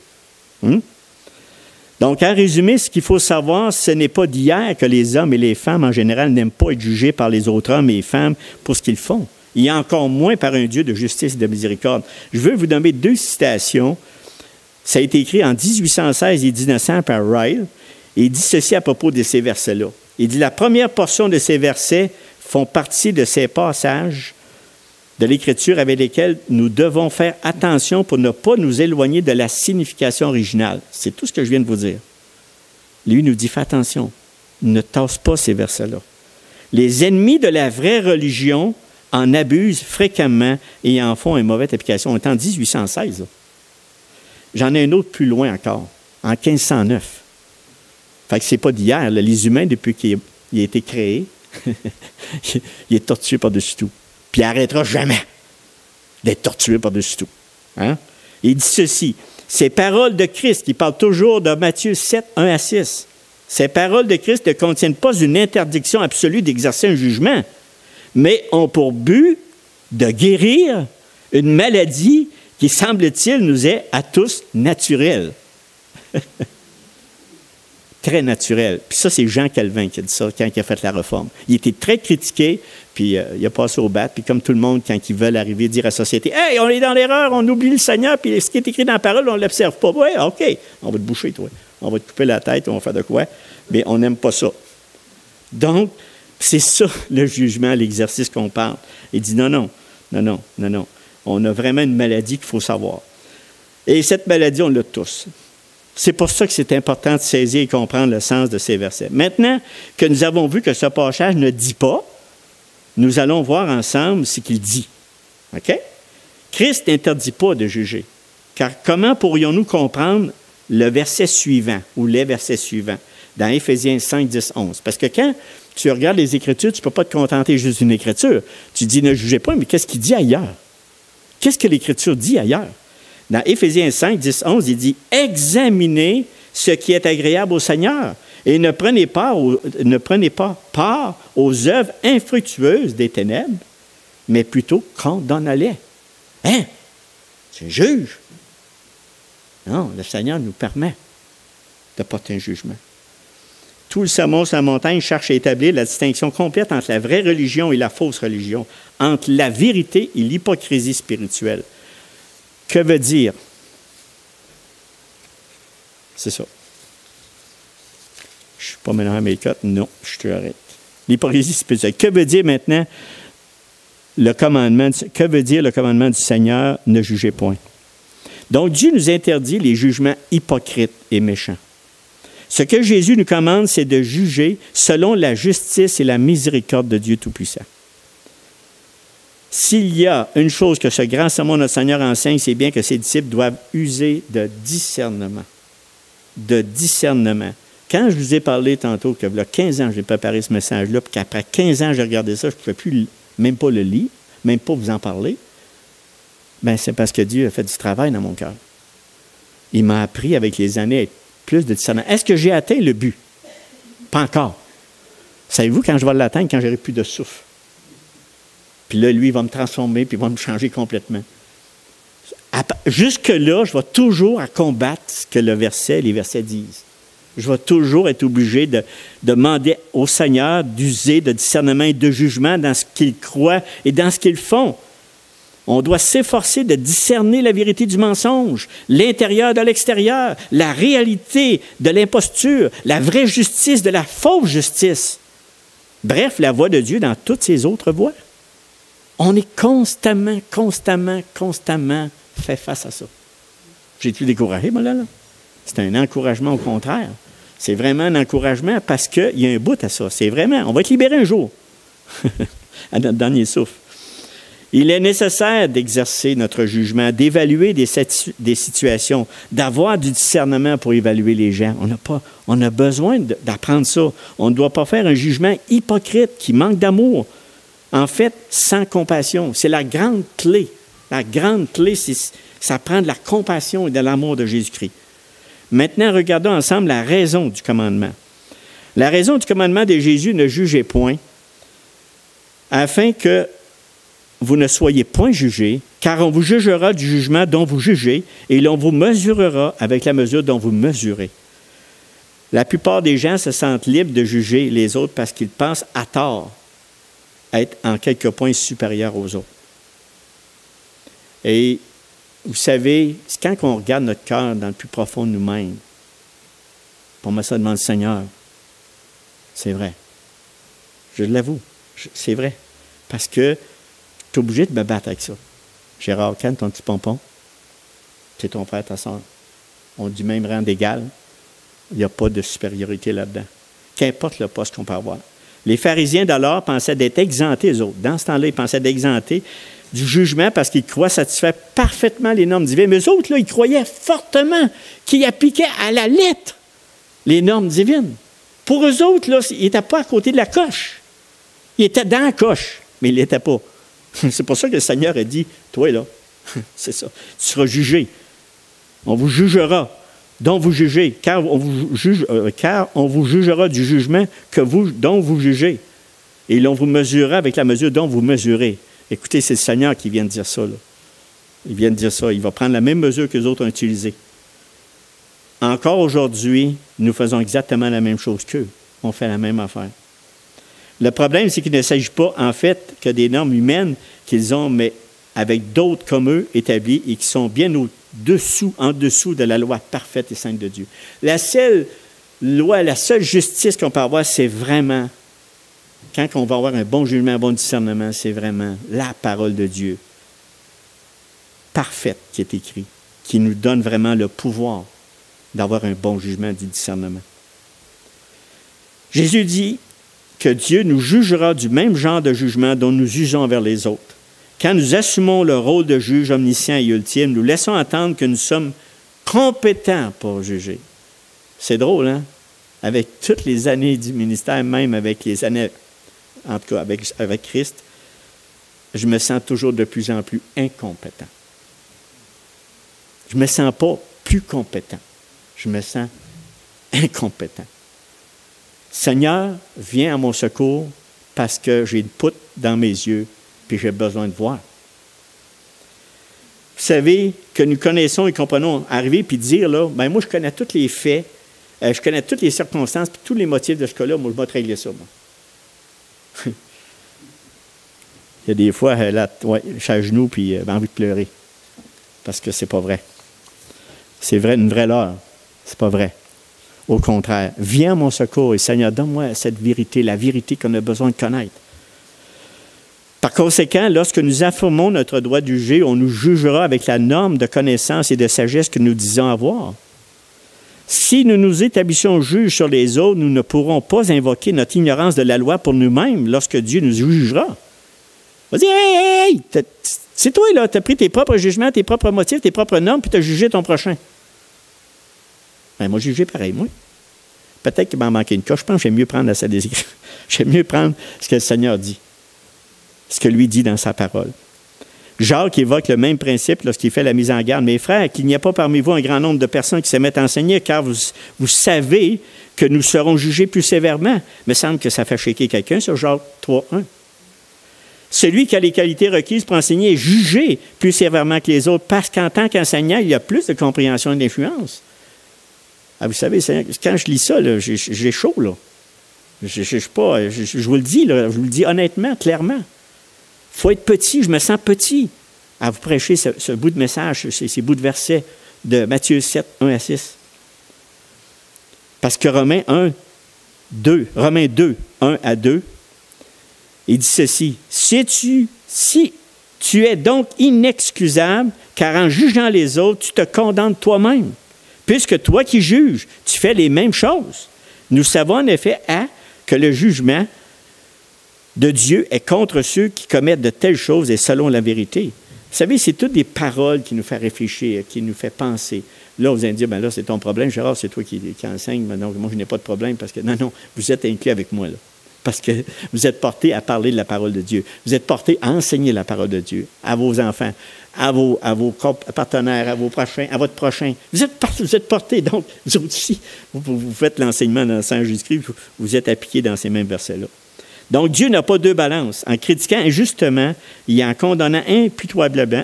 Donc, en résumé, ce qu'il faut savoir, ce n'est pas d'hier que les hommes et les femmes, en général, n'aiment pas être jugés par les autres hommes et femmes pour ce qu'ils font. Il y a encore moins par un Dieu de justice et de miséricorde. Je veux vous nommer 2 citations. Ça a été écrit en 1816 et 1900 par Ryle. Et il dit ceci à propos de ces versets-là. Il dit, la première portion de ces versets font partie de ces passages de l'Écriture avec lesquels nous devons faire attention pour ne pas nous éloigner de la signification originale. C'est tout ce que je viens de vous dire. Lui nous dit, fais attention, ne tasse pas ces versets-là. Les ennemis de la vraie religion en abusent fréquemment et en font une mauvaise application. On est en 1816. Là. J'en ai un autre plus loin encore, en 1509. Fait que c'est pas d'hier. Là. Les humains, depuis qu'il a été créé, il est torturé par-dessus tout. Puis il n'arrêtera jamais d'être torturé par-dessus tout. Hein? Il dit ceci, ces paroles de Christ, qui parlent toujours de Matthieu 7, 1 à 6, ces paroles de Christ ne contiennent pas une interdiction absolue d'exercer un jugement, mais ont pour but de guérir une maladie qui, semble-t-il, nous est à tous naturelle. Très naturel. Puis ça, c'est Jean Calvin qui a dit ça quand il a fait la Réforme. Il était très critiqué, puis il a passé au bat. Puis comme tout le monde, quand ils veulent arriver dire à la société, « Hey, on est dans l'erreur, on oublie le Seigneur, puis ce qui est écrit dans la parole, on ne l'observe pas. » Oui, OK, on va te boucher, toi. On va te couper la tête, on va faire de quoi. Mais on n'aime pas ça. Donc, c'est ça le jugement, l'exercice qu'on parle. Il dit, non. On a vraiment une maladie qu'il faut savoir. Et cette maladie, on l'a tous. C'est pour ça que c'est important de saisir et comprendre le sens de ces versets. Maintenant que nous avons vu que ce passage ne dit pas, nous allons voir ensemble ce qu'il dit. OK? Christ n'interdit pas de juger. Car comment pourrions-nous comprendre le verset suivant ou les versets suivants dans Éphésiens 5, 10, 11? Parce que quand tu regardes les Écritures, tu ne peux pas te contenter juste d'une Écriture. Tu dis ne jugez pas, mais qu'est-ce qu'il dit ailleurs? Qu'est-ce que l'Écriture dit ailleurs? Dans Éphésiens 5, 10, 11, il dit « Examinez ce qui est agréable au Seigneur et ne prenez pas part aux œuvres infructueuses des ténèbres, mais plutôt condamnez-les. » Hein? Tu juges? Non, le Seigneur nous permet de porter un jugement. Tout le sermon sur la montagne cherche à établir la distinction complète entre la vraie religion et la fausse religion, entre la vérité et l'hypocrisie spirituelle. Que veut dire? C'est ça. Je ne suis pas maintenant à mes cotes. Non, je te arrête. L'hypocrisie spirituelle. Que veut dire maintenant que veut dire le commandement du Seigneur, ne jugez point. Donc, Dieu nous interdit les jugements hypocrites et méchants. Ce que Jésus nous commande, c'est de juger selon la justice et la miséricorde de Dieu Tout-Puissant. S'il y a une chose que ce grand sermon de notre Seigneur enseigne, c'est bien que ses disciples doivent user de discernement. De discernement. Quand je vous ai parlé tantôt que il y a 15 ans, j'ai préparé ce message-là, puis qu'après 15 ans, j'ai regardé ça, je ne pouvais plus même pas le lire, même pas vous en parler, bien, c'est parce que Dieu a fait du travail dans mon cœur. Il m'a appris avec les années à être plus de discernement. Est-ce que j'ai atteint le but? Pas encore. Savez-vous quand je vais l'atteindre, quand j'aurai plus de souffle? Puis là, lui, il va me transformer, puis il va me changer complètement. Jusque-là, je vais toujours à combattre ce que les versets disent. Je vais toujours être obligé de demander au Seigneur d'user de discernement et de jugement dans ce qu'ils croient et dans ce qu'ils font. On doit s'efforcer de discerner la vérité du mensonge, l'intérieur de l'extérieur, la réalité de l'imposture, la vraie justice de la fausse justice. Bref, la voie de Dieu dans toutes ses autres voies. On est constamment fait face à ça. J'ai-tu découragé, moi, là? C'est un encouragement au contraire. C'est vraiment un encouragement parce qu'il y a un bout à ça. C'est vraiment, on va être libéré un jour, à notre dernier souffle. Il est nécessaire d'exercer notre jugement, d'évaluer des situations, d'avoir du discernement pour évaluer les gens. On a besoin d'apprendre ça. On ne doit pas faire un jugement hypocrite qui manque d'amour. En fait, sans compassion. C'est la grande clé. La grande clé, ça prend de la compassion et de l'amour de Jésus-Christ. Maintenant, regardons ensemble la raison du commandement. La raison du commandement de Jésus, ne jugez point, afin que vous ne soyez point jugés, car on vous jugera du jugement dont vous jugez, et l'on vous mesurera avec la mesure dont vous mesurez. La plupart des gens se sentent libres de juger les autres parce qu'ils pensent à tort être en quelques points supérieurs aux autres. Et vous savez, c'est quand on regarde notre cœur dans le plus profond de nous-mêmes, pour mettre ça devant le Seigneur, c'est vrai. Je l'avoue, c'est vrai. Parce que tu es obligé de me battre avec ça. Gérard Kahn, ton petit pompon, c'est ton frère, ta soeur. On dit même rang d'égal. Il n'y a pas de supériorité là-dedans. Qu'importe le poste qu'on peut avoir. Les pharisiens d'alors pensaient d'être exemptés, eux autres. Dans ce temps-là, ils pensaient d'exempter du jugement parce qu'ils croient satisfaire parfaitement les normes divines. Mais eux autres, là, ils croyaient fortement qu'ils appliquaient à la lettre les normes divines. Pour eux autres, là, ils n'étaient pas à côté de la coche. Ils étaient dans la coche, mais ils ne l'étaient pas. C'est pour ça que le Seigneur a dit, toi là, c'est ça, tu seras jugé. On vous jugera, dont vous jugez, car on vous jugera du jugement dont vous jugez. Et l'on vous mesurera avec la mesure dont vous mesurez. Écoutez, c'est le Seigneur qui vient de dire ça, là. Il vient de dire ça. Il va prendre la même mesure que les autres ont utilisée. Encore aujourd'hui, nous faisons exactement la même chose qu'eux. On fait la même affaire. Le problème, c'est qu'il ne s'agit pas, en fait, que des normes humaines qu'ils ont, mais avec d'autres comme eux établies et qui sont bien en dessous de la loi parfaite et sainte de Dieu. La seule loi, la seule justice qu'on peut avoir, c'est vraiment, quand on va avoir un bon jugement, un bon discernement, c'est vraiment la parole de Dieu parfaite qui est écrite, qui nous donne vraiment le pouvoir d'avoir un bon jugement du discernement. Jésus dit que Dieu nous jugera du même genre de jugement dont nous usons envers les autres. Quand nous assumons le rôle de juge omniscient et ultime, nous laissons entendre que nous sommes compétents pour juger. C'est drôle, hein? Avec toutes les années du ministère, même avec les années, en tout cas avec Christ, je me sens toujours de plus en plus incompétent. Je ne me sens pas plus compétent. Je me sens incompétent. Seigneur, viens à mon secours parce que j'ai une poutre dans mes yeux puis j'ai besoin de voir. Vous savez que nous connaissons et comprenons arriver puis dire, là, ben moi, je connais tous les faits, je connais toutes les circonstances puis tous les motifs de ce cas-là, moi, je vais te régler ça, moi. Il y a des fois, là, ouais, je suis à genoux puis j'ai envie de pleurer parce que c'est pas vrai. C'est vrai, une vraie leurre. C'est pas vrai. Au contraire, viens à mon secours et Seigneur, donne-moi cette vérité, la vérité qu'on a besoin de connaître. Par conséquent, lorsque nous affirmons notre droit de juger, on nous jugera avec la norme de connaissance et de sagesse que nous disons avoir. Si nous nous établissons juges sur les autres, nous ne pourrons pas invoquer notre ignorance de la loi pour nous-mêmes lorsque Dieu nous jugera. On va dire, hey, c'est toi, là, tu as pris tes propres jugements, tes propres motifs, tes propres normes, puis tu as jugé ton prochain. Ben, moi, jugé pareil, moi. Peut-être qu'il m'a manqué une coche. Je pense que j'aime mieux prendre j'aime mieux prendre ce que le Seigneur dit, ce que lui dit dans sa parole. Jacques évoque le même principe lorsqu'il fait la mise en garde. Mes frères, qu'il n'y a pas parmi vous un grand nombre de personnes qui se mettent à enseigner, car vous savez que nous serons jugés plus sévèrement. Il me semble que ça fait shaker quelqu'un sur Jacques 3:1. Celui qui a les qualités requises pour enseigner est jugé plus sévèrement que les autres, parce qu'en tant qu'enseignant, il y a plus de compréhension et d'influence. Ah, vous savez, quand je lis ça, là, j'ai chaud, là. Je vous le dis, là, je vous le dis honnêtement, clairement. Il faut être petit, je me sens petit à vous prêcher ce bout de message, ces bouts de versets de Matthieu 7, 1 à 6. Parce que Romains 2, 1 à 2, il dit ceci, si tu es donc inexcusable, car en jugeant les autres, tu te condamnes toi-même. Puisque toi qui juges, tu fais les mêmes choses. Nous savons en effet que le jugement de Dieu est contre ceux qui commettent de telles choses et selon la vérité. Vous savez, c'est toutes des paroles qui nous font réfléchir, qui nous font penser. Là, vous allez dire, bien là, c'est ton problème, Gérard, c'est toi qui enseigne. Donc, moi, je n'ai pas de problème parce que, non, vous êtes inclus avec moi, là. Parce que vous êtes portés à parler de la parole de Dieu. Vous êtes portés à enseigner la parole de Dieu à vos enfants, à vos partenaires, à vos prochains, à votre prochain. Vous êtes portés, donc, vous aussi, vous faites l'enseignement dans le Seigneur Jésus-Christ, vous êtes appliqués dans ces mêmes versets-là. Donc, Dieu n'a pas deux balances. En critiquant injustement et en condamnant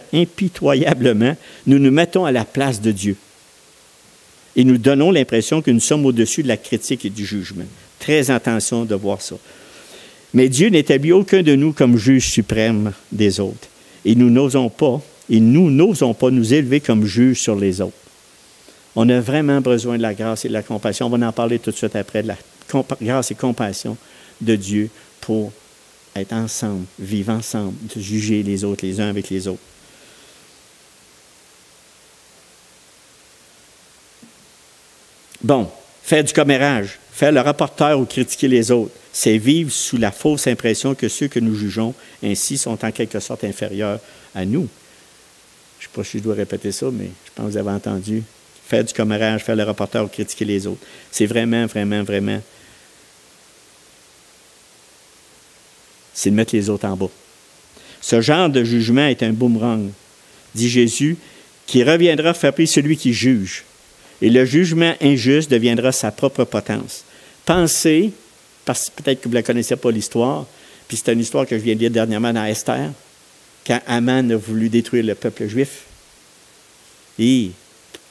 impitoyablement, nous nous mettons à la place de Dieu. Et nous donnons l'impression que nous sommes au-dessus de la critique et du jugement. Très attention de voir ça. Mais Dieu n'établit aucun de nous comme juge suprême des autres. Et nous n'osons pas nous élever comme juge sur les autres. On a vraiment besoin de la grâce et de la compassion. On va en parler tout de suite après, de la grâce et compassion de Dieu pour être ensemble, vivre ensemble, de juger les autres, les uns avec les autres. Bon, faire du commérage, faire le rapporteur ou critiquer les autres, c'est vivre sous la fausse impression que ceux que nous jugeons ainsi sont en quelque sorte inférieurs à nous. Je ne sais pas si je dois répéter ça, mais je pense que vous avez entendu. Faire du commérage, faire le rapporteur ou critiquer les autres. C'est vraiment, vraiment, vraiment... c'est de mettre les autres en bas. Ce genre de jugement est un boomerang, dit Jésus, qui reviendra frapper celui qui juge. Et le jugement injuste deviendra sa propre potence. Pensez, parce que peut-être que vous ne la connaissez pas l'histoire, puis c'est une histoire que je viens de lire dernièrement dans Esther, quand Haman a voulu détruire le peuple juif. Et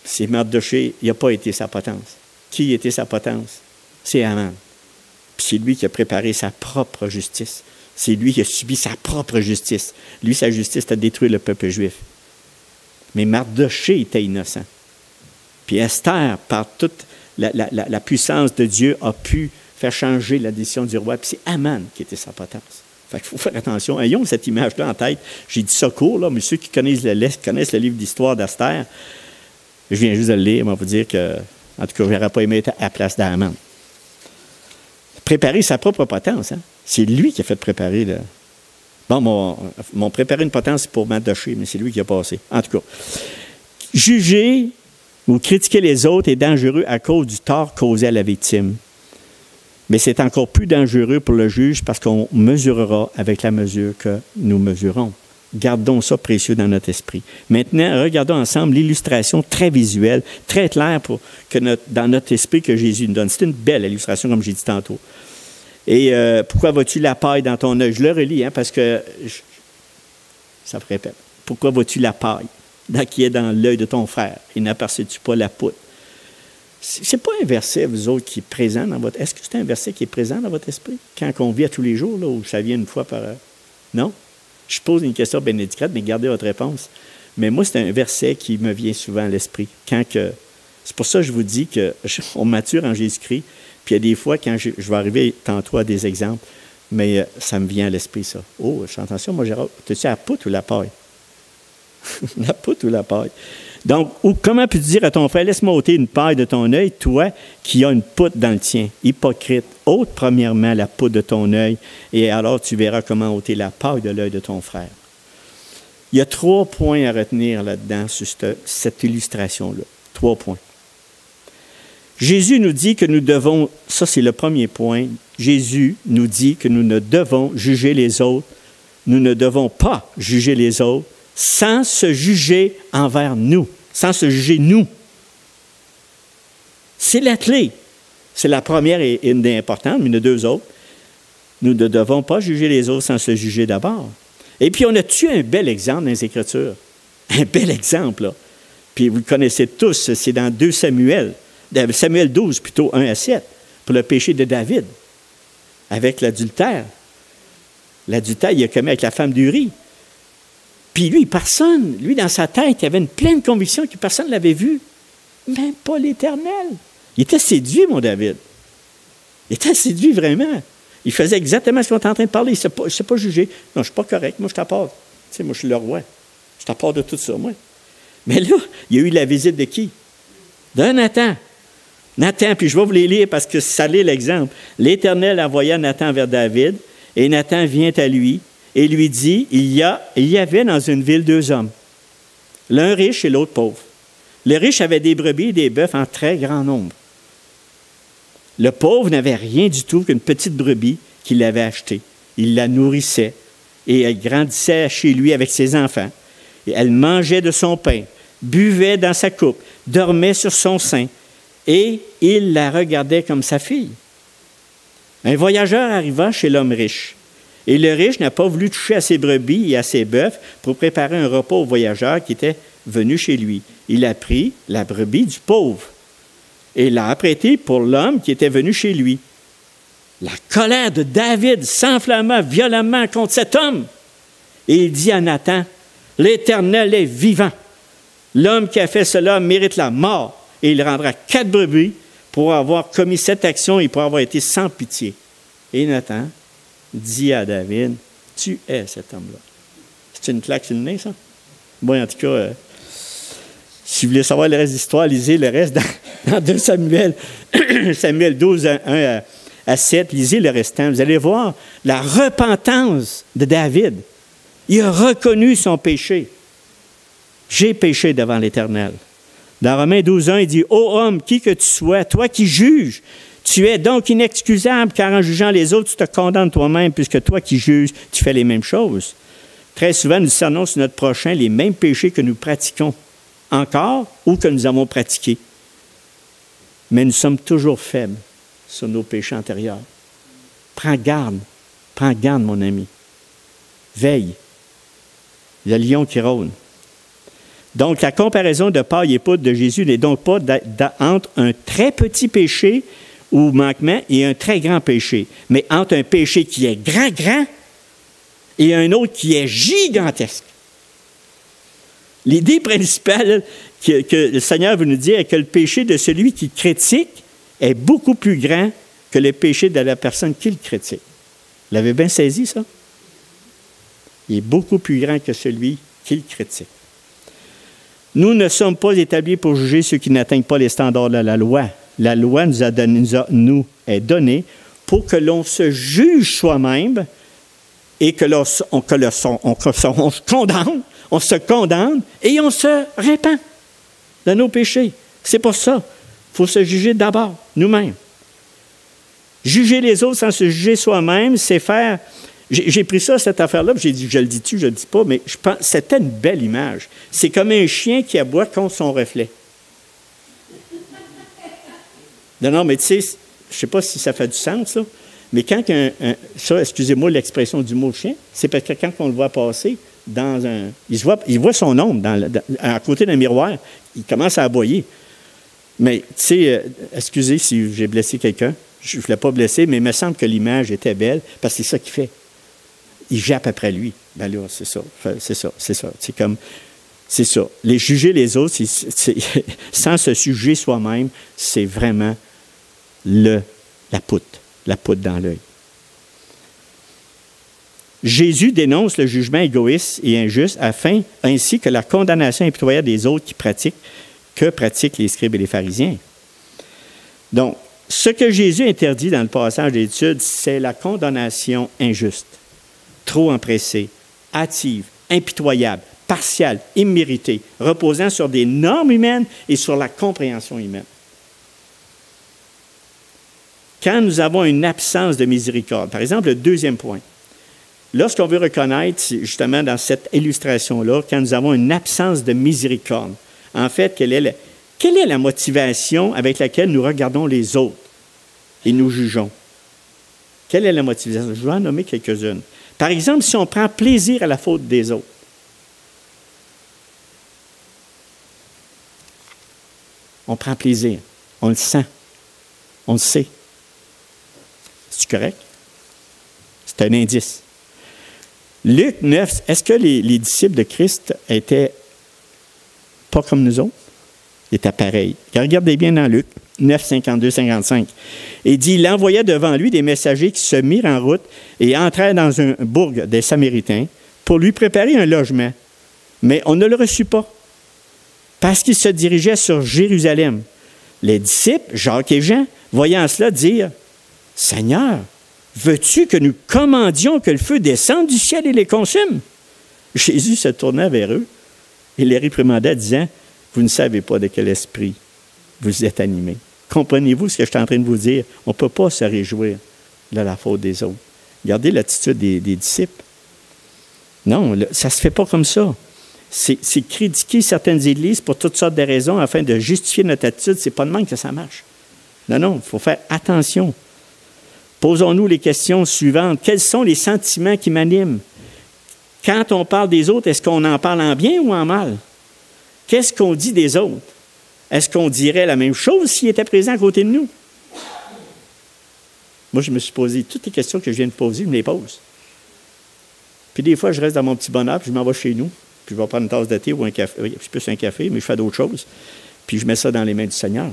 c'est Mardoché, il n'a pas été sa potence. Qui était sa potence? C'est Haman. Puis c'est lui qui a préparé sa propre justice. C'est lui qui a subi sa propre justice. Lui, sa justice, c'était de détruire le peuple juif. Mais Mardoché était innocent. Puis Esther, par toute la puissance de Dieu, a pu faire changer la décision du roi. Puis c'est Haman qui était sa potence. Fait qu'il faut faire attention. Ayons cette image-là en tête. J'ai dit ça court, là, mais ceux qui connaissent le livre d'histoire d'Esther, je viens juste de le lire, on va vous dire que, en tout cas, je n'aurais pas aimé être à la place d'Haman. Préparer sa propre potence, hein? C'est lui qui a fait préparer le... Bon, m'ont préparé une potence pour Mardoché, mais c'est lui qui a passé. En tout cas, juger ou critiquer les autres est dangereux à cause du tort causé à la victime. Mais c'est encore plus dangereux pour le juge parce qu'on mesurera avec la mesure que nous mesurons. Gardons ça précieux dans notre esprit. Maintenant, regardons ensemble l'illustration très visuelle, très claire dans notre esprit que Jésus nous donne. C'est une belle illustration, comme j'ai dit tantôt. Et pourquoi vois-tu la paille dans ton œil? Je le relis, hein, parce que ça me répète. Pourquoi vois-tu la paille qui est dans l'œil de ton frère et n'aperçois-tu pas la poutre? C'est pas un verset, vous autres, qui est présent dans votre... Est-ce que c'est un verset qui est présent dans votre esprit? Quand on vit à tous les jours, là, ou ça vient une fois par... Non? Je pose une question bien indiscrète, mais gardez votre réponse. Mais moi, c'est un verset qui me vient souvent à l'esprit. C'est pour ça que je vous dis qu'on mature en Jésus-Christ. Puis il y a des fois, quand je vais arriver tantôt à des exemples, Mais ça me vient à l'esprit, ça. Oh, fais attention, moi, Gérard, t'es-tu à la poutre ou la paille? La poutre ou la paille? Donc, comment peux-tu dire à ton frère, laisse-moi ôter une paille de ton œil, toi qui as une poutre dans le tien? Hypocrite, ôte premièrement la poutre de ton œil, et alors tu verras comment ôter la paille de l'œil de ton frère. Il y a 3 points à retenir là-dedans, sur cette illustration-là. 3 points. Jésus nous dit que nous devons, ça c'est le premier point, Jésus nous dit que nous ne devons juger les autres, nous ne devons pas juger les autres sans se juger envers nous, sans se juger nous. C'est la clé. C'est la première et une des importantes, mais il y en a 2 autres. Nous ne devons pas juger les autres sans se juger d'abord. Et puis, on a tué un bel exemple dans les Écritures. Un bel exemple, là. Puis, vous le connaissez tous, c'est dans 2 Samuel. Samuel 12, plutôt 1 à 7, pour le péché de David, avec l'adultère. L'adultère, il a commis avec la femme d'Uri. Puis lui, personne, lui, dans sa tête, il avait une pleine conviction que personne ne l'avait vu. Même pas l'Éternel. Il était séduit, mon David. Il était séduit vraiment. Il faisait exactement ce qu'on est en train de parler. Il ne s'est pas jugé. Non, je ne suis pas correct. Moi, je t'apporte. Tu sais, moi, je suis le roi. Je t'apporte de tout ça, moi. Mais là, il y a eu la visite de qui? De Nathan. Nathan, puis je vais vous les lire parce que ça l'est l'exemple. L'Éternel envoya Nathan vers David, et Nathan vient à lui et lui dit, il y avait dans une ville 2 hommes, l'un riche et l'autre pauvre. Le riche avait des brebis et des bœufs en très grand nombre. Le pauvre n'avait rien du tout qu'une petite brebis qu'il avait achetée. Il la nourrissait et elle grandissait chez lui avec ses enfants. Et elle mangeait de son pain, buvait dans sa coupe, dormait sur son sein, et il la regardait comme sa fille. Un voyageur arriva chez l'homme riche, et le riche n'a pas voulu toucher à ses brebis et à ses bœufs pour préparer un repas au voyageur qui était venu chez lui. Il a pris la brebis du pauvre et l'a apprêtée pour l'homme qui était venu chez lui. La colère de David s'enflamma violemment contre cet homme, et il dit à Nathan, « L'Éternel est vivant. L'homme qui a fait cela mérite la mort, et il rendra 4 brebis pour avoir commis cette action et pour avoir été sans pitié. » Et Nathan dit à David, « Tu es cet homme-là. » C'est une claque sur le nez, ça? Bon, en tout cas, si vous voulez savoir le reste de l'histoire, lisez le reste dans 2 Samuel, Samuel 12, 1 à 7, lisez le restant. Vous allez voir la repentance de David. Il a reconnu son péché. « J'ai péché devant l'Éternel. » Dans Romains 12, 1, il dit, « Ô homme, qui que tu sois, toi qui juges, tu es donc inexcusable, car en jugeant les autres, tu te condamnes toi-même, puisque toi qui juges, tu fais les mêmes choses. » Très souvent, nous discernons sur notre prochain les mêmes péchés que nous pratiquons encore ou que nous avons pratiqués. Mais nous sommes toujours faibles sur nos péchés antérieurs. Prends garde, mon ami. Veille. Le lion qui rôde. Donc, la comparaison de paille et poudre de Jésus n'est donc pas entre un très petit péché ou manquement et un très grand péché, mais entre un péché qui est grand et un autre qui est gigantesque. L'idée principale que le Seigneur veut nous dire est que le péché de celui qui critique est beaucoup plus grand que le péché de la personne qui le critique. Vous l'avez bien saisi, ça? Il est beaucoup plus grand que celui qui le critique. Nous ne sommes pas établis pour juger ceux qui n'atteignent pas les standards de la loi. La loi nous est donnée pour que l'on se juge soi-même et que l'on se condamne et on se répand de nos péchés. C'est pour ça. Il faut se juger d'abord, nous-mêmes. Juger les autres sans se juger soi-même, c'est faire... J'ai pris ça, cette affaire-là, puis j'ai dit, je le dis-tu, je le dis pas, mais je pense c'était une belle image. C'est comme un chien qui aboie contre son reflet. Non, mais tu sais, je ne sais pas si ça fait du sens, là, mais quand ça, excusez-moi l'expression du mot chien, c'est parce que quand on le voit passer dans un... Il voit son ombre à côté d'un miroir, il commence à aboyer. Mais, tu sais, excusez si j'ai blessé quelqu'un, je ne voulais pas blesser, mais il me semble que l'image était belle, parce que c'est ça qu'il fait. Il jappe après lui. Ben là, c'est ça. C'est ça. Juger les autres, sans se juger soi-même, c'est vraiment la poutre dans l'œil. Jésus dénonce le jugement égoïste et injuste ainsi que la condamnation impitoyable des autres que pratiquent les scribes et les pharisiens. Donc, ce que Jésus interdit dans le passage d'étude, c'est la condamnation injuste, trop empressée, hâtive, impitoyable, partiale, imméritée, reposant sur des normes humaines et sur la compréhension humaine. Quand nous avons une absence de miséricorde, par exemple, le deuxième point, lorsqu'on veut reconnaître, justement dans cette illustration-là, quand nous avons une absence de miséricorde, en fait, quelle est la motivation avec laquelle nous regardons les autres et nous jugeons? Quelle est la motivation? Je vais en nommer quelques-unes. Par exemple, si on prend plaisir à la faute des autres. On prend plaisir. On le sent. On le sait. C'est correct? C'est un indice. Luc 9, est-ce que les disciples de Christ étaient pas comme nous autres? Ils étaient pareils. Regardez bien dans Luc 9, 52, 55. Il dit, il envoya devant lui des messagers qui se mirent en route et entrèrent dans un bourg des Samaritains pour lui préparer un logement. Mais on ne le reçut pas, parce qu'il se dirigeait sur Jérusalem. Les disciples, Jacques et Jean, voyant cela, dirent, « Seigneur, veux-tu que nous commandions que le feu descende du ciel et les consume? » Jésus se tourna vers eux et les réprimanda, disant, « Vous ne savez pas de quel esprit vous êtes animés. » Comprenez-vous ce que je suis en train de vous dire? On ne peut pas se réjouir de la faute des autres. Regardez l'attitude des disciples. Non, ça ne se fait pas comme ça. C'est critiquer certaines églises pour toutes sortes de raisons afin de justifier notre attitude. Ce n'est pas de même que ça marche. Non, il faut faire attention. Posons-nous les questions suivantes. Quels sont les sentiments qui m'animent? Quand on parle des autres, est-ce qu'on en parle en bien ou en mal? Qu'est-ce qu'on dit des autres? Est-ce qu'on dirait la même chose s'ils étaient présents à côté de nous? Moi, je me suis posé toutes les questions que je viens de poser, je me les pose. Puis des fois, je reste dans mon petit bonheur, puis je m'en vais chez nous, puis je vais prendre une tasse de thé ou un café, c'est plus un café, mais je fais d'autres choses, puis je mets ça dans les mains du Seigneur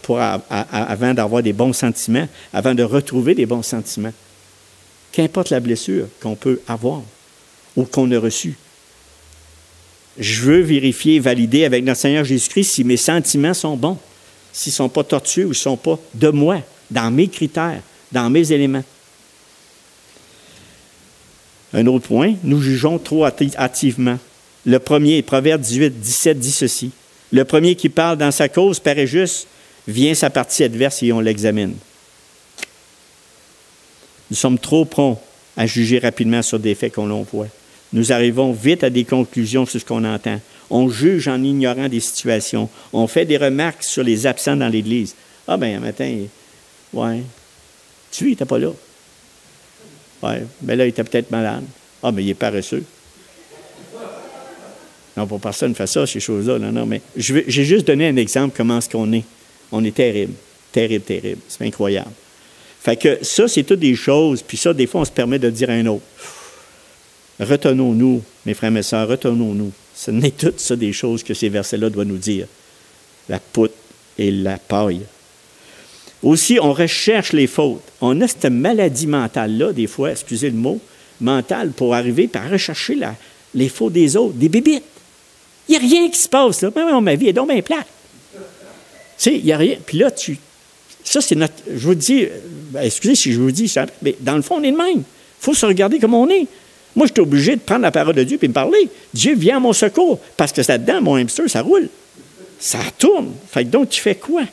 avant d'avoir des bons sentiments, avant de retrouver des bons sentiments. Qu'importe la blessure qu'on peut avoir ou qu'on a reçue. Je veux vérifier, valider avec notre Seigneur Jésus-Christ si mes sentiments sont bons, s'ils ne sont pas tortueux ou s'ils ne sont pas de moi, dans mes critères, dans mes éléments. Un autre point, nous jugeons trop hâtivement. Le premier, Proverbe 18, 17, dit ceci. Le premier qui parle dans sa cause paraît juste, vient sa partie adverse et on l'examine. Nous sommes trop prompts à juger rapidement sur des faits qu'on voit. Nous arrivons vite à des conclusions sur ce qu'on entend. On juge en ignorant des situations. On fait des remarques sur les absents dans l'Église. Ah ben un matin, ouais, il n'était pas là. Ouais, mais là, il était peut-être malade. Ah, mais il est paresseux. Non, pas personne ne fait ça, ces choses-là. Non, mais j'ai juste donné un exemple comment est-ce qu'on est. On est terrible. Terrible, terrible. C'est incroyable. Fait que ça, c'est toutes des choses. Puis ça, des fois, on se permet de dire à un autre. Retenons-nous, mes frères et mes sœurs, retenons-nous. Ce n'est tout ça des choses que ces versets-là doivent nous dire. La poutre et la paille. Aussi, on recherche les fautes. On a cette maladie mentale-là, des fois, excusez le mot, mentale, pour arriver à rechercher les fautes des autres, des bébites. Il n'y a rien qui se passe, là. Ma vie est donc bien plate. Tu sais, il n'y a rien. Puis là, ça, c'est notre... Je vous dis, excusez si je vous dis ça, mais dans le fond, on est de même. Il faut se regarder comme on est. Moi, je suis obligé de prendre la parole de Dieu et me parler. Dieu vient à mon secours, parce que là-dedans, mon hamster, ça roule. Ça tourne. Fait que donc, tu fais quoi?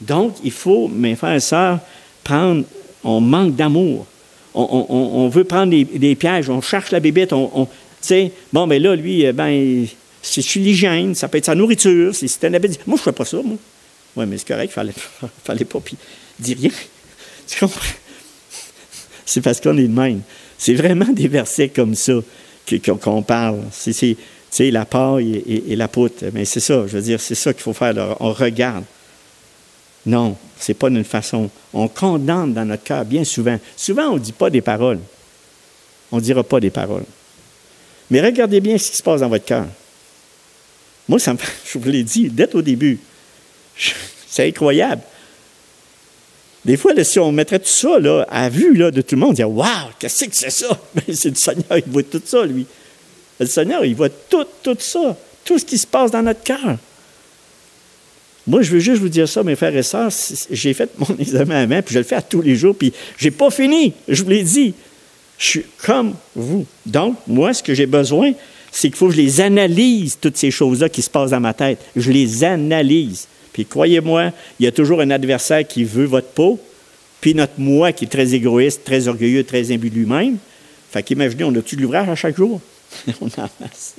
Donc, il faut, mes frères et sœurs, on manque d'amour. On veut prendre des pièges, on cherche la bébête, tu sais, bon, mais là, lui, c'est sur l'hygiène, ça peut être sa nourriture, c'est un appétit. Moi, je ne fais pas ça, moi. Oui, mais c'est correct, il fallait pas, puis dis rien. Tu comprends? C'est parce qu'on est de même. C'est vraiment des versets comme ça qu'on parle. Tu sais, la paille et la poutre. Mais c'est ça, je veux dire, c'est ça qu'il faut faire. Là. On regarde. Non, ce n'est pas d'une façon. On condamne dans notre cœur bien souvent. Souvent, on ne dit pas des paroles. On ne dira pas des paroles. Mais regardez bien ce qui se passe dans votre cœur. Moi, je vous l'ai dit dès au début. C'est incroyable. Des fois, là, si on mettrait tout ça là, à vue là, de tout le monde, on dirait « Wow, qu'est-ce que c'est ça? » Ben, c'est le Seigneur, il voit tout ça, lui. Le Seigneur, il voit tout ça, tout ce qui se passe dans notre cœur. Moi, je veux juste vous dire ça, mes frères et sœurs, j'ai fait mon examen avant, puis je le fais à tous les jours, puis je n'ai pas fini, je vous l'ai dit. Je suis comme vous. Donc, moi, ce que j'ai besoin, c'est qu'il faut que je les analyse, toutes ces choses-là qui se passent dans ma tête. Je les analyse. Puis croyez-moi, il y a toujours un adversaire qui veut votre peau, puis notre moi qui est très égoïste, très orgueilleux, très imbu de lui-même. Fait qu'imaginez, on a-tu de l'ouvrage à chaque jour? On en masse.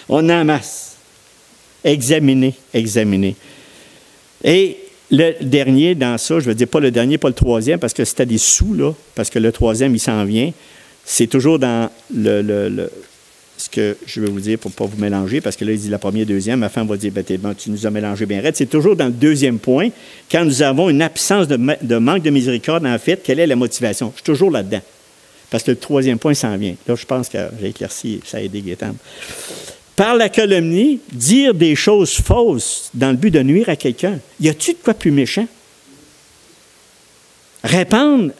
On en masse. Examiner. Et le dernier dans ça, je veux dire pas le dernier, pas le troisième, parce que c'était des sous, là, parce que le troisième, il s'en vient. C'est toujours dans ce que je vais vous dire pour ne pas vous mélanger, parce que là, il dit la première, deuxième. Ma femme va dire, bon, tu nous as mélangé bien raide. C'est toujours dans le deuxième point, quand nous avons une absence de manque de miséricorde, en fait, quelle est la motivation? Je suis toujours là-dedans. Parce que le troisième point s'en vient. Là, je pense que j'ai éclairci, ça a aidé Gaétane. Par la calomnie, dire des choses fausses dans le but de nuire à quelqu'un. Y a-tu de quoi plus méchant? Répandre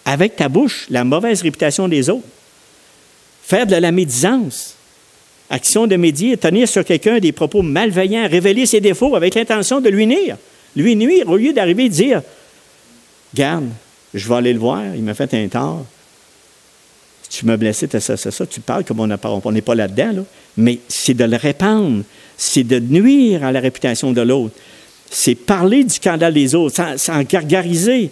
avec ta bouche la mauvaise réputation des autres. Faire de la médisance. Action de médire, tenir sur quelqu'un des propos malveillants, révéler ses défauts avec l'intention de lui nuire. Lui nuire au lieu d'arriver et dire « Garde, je vais aller le voir, il m'a fait un tort. Tu m'as blessé, ça. Tu parles comme on n'est pas là-dedans, là. Mais c'est de le répandre, c'est de nuire à la réputation de l'autre. C'est parler du scandale des autres, sans gargariser.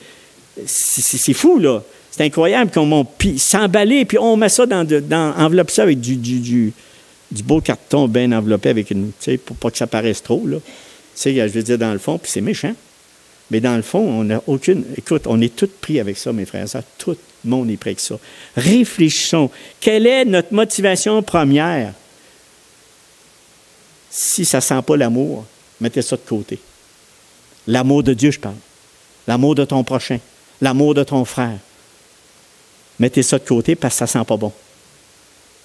C'est fou, là. C'est incroyable qu'on s'emballer, puis on met ça enveloppe ça avec du beau carton bien enveloppé avec une, tu sais, pour pas que ça paraisse trop, là. Tu sais, je veux dire, dans le fond, puis c'est méchant. Mais dans le fond, on n'a aucune... Écoute, on est tous pris avec ça, mes frères et sœurs. Tout le monde est pris avec ça. Réfléchissons. Quelle est notre motivation première? Si ça ne sent pas l'amour, mettez ça de côté. L'amour de Dieu, je parle. L'amour de ton prochain. L'amour de ton frère. Mettez ça de côté parce que ça ne sent pas bon.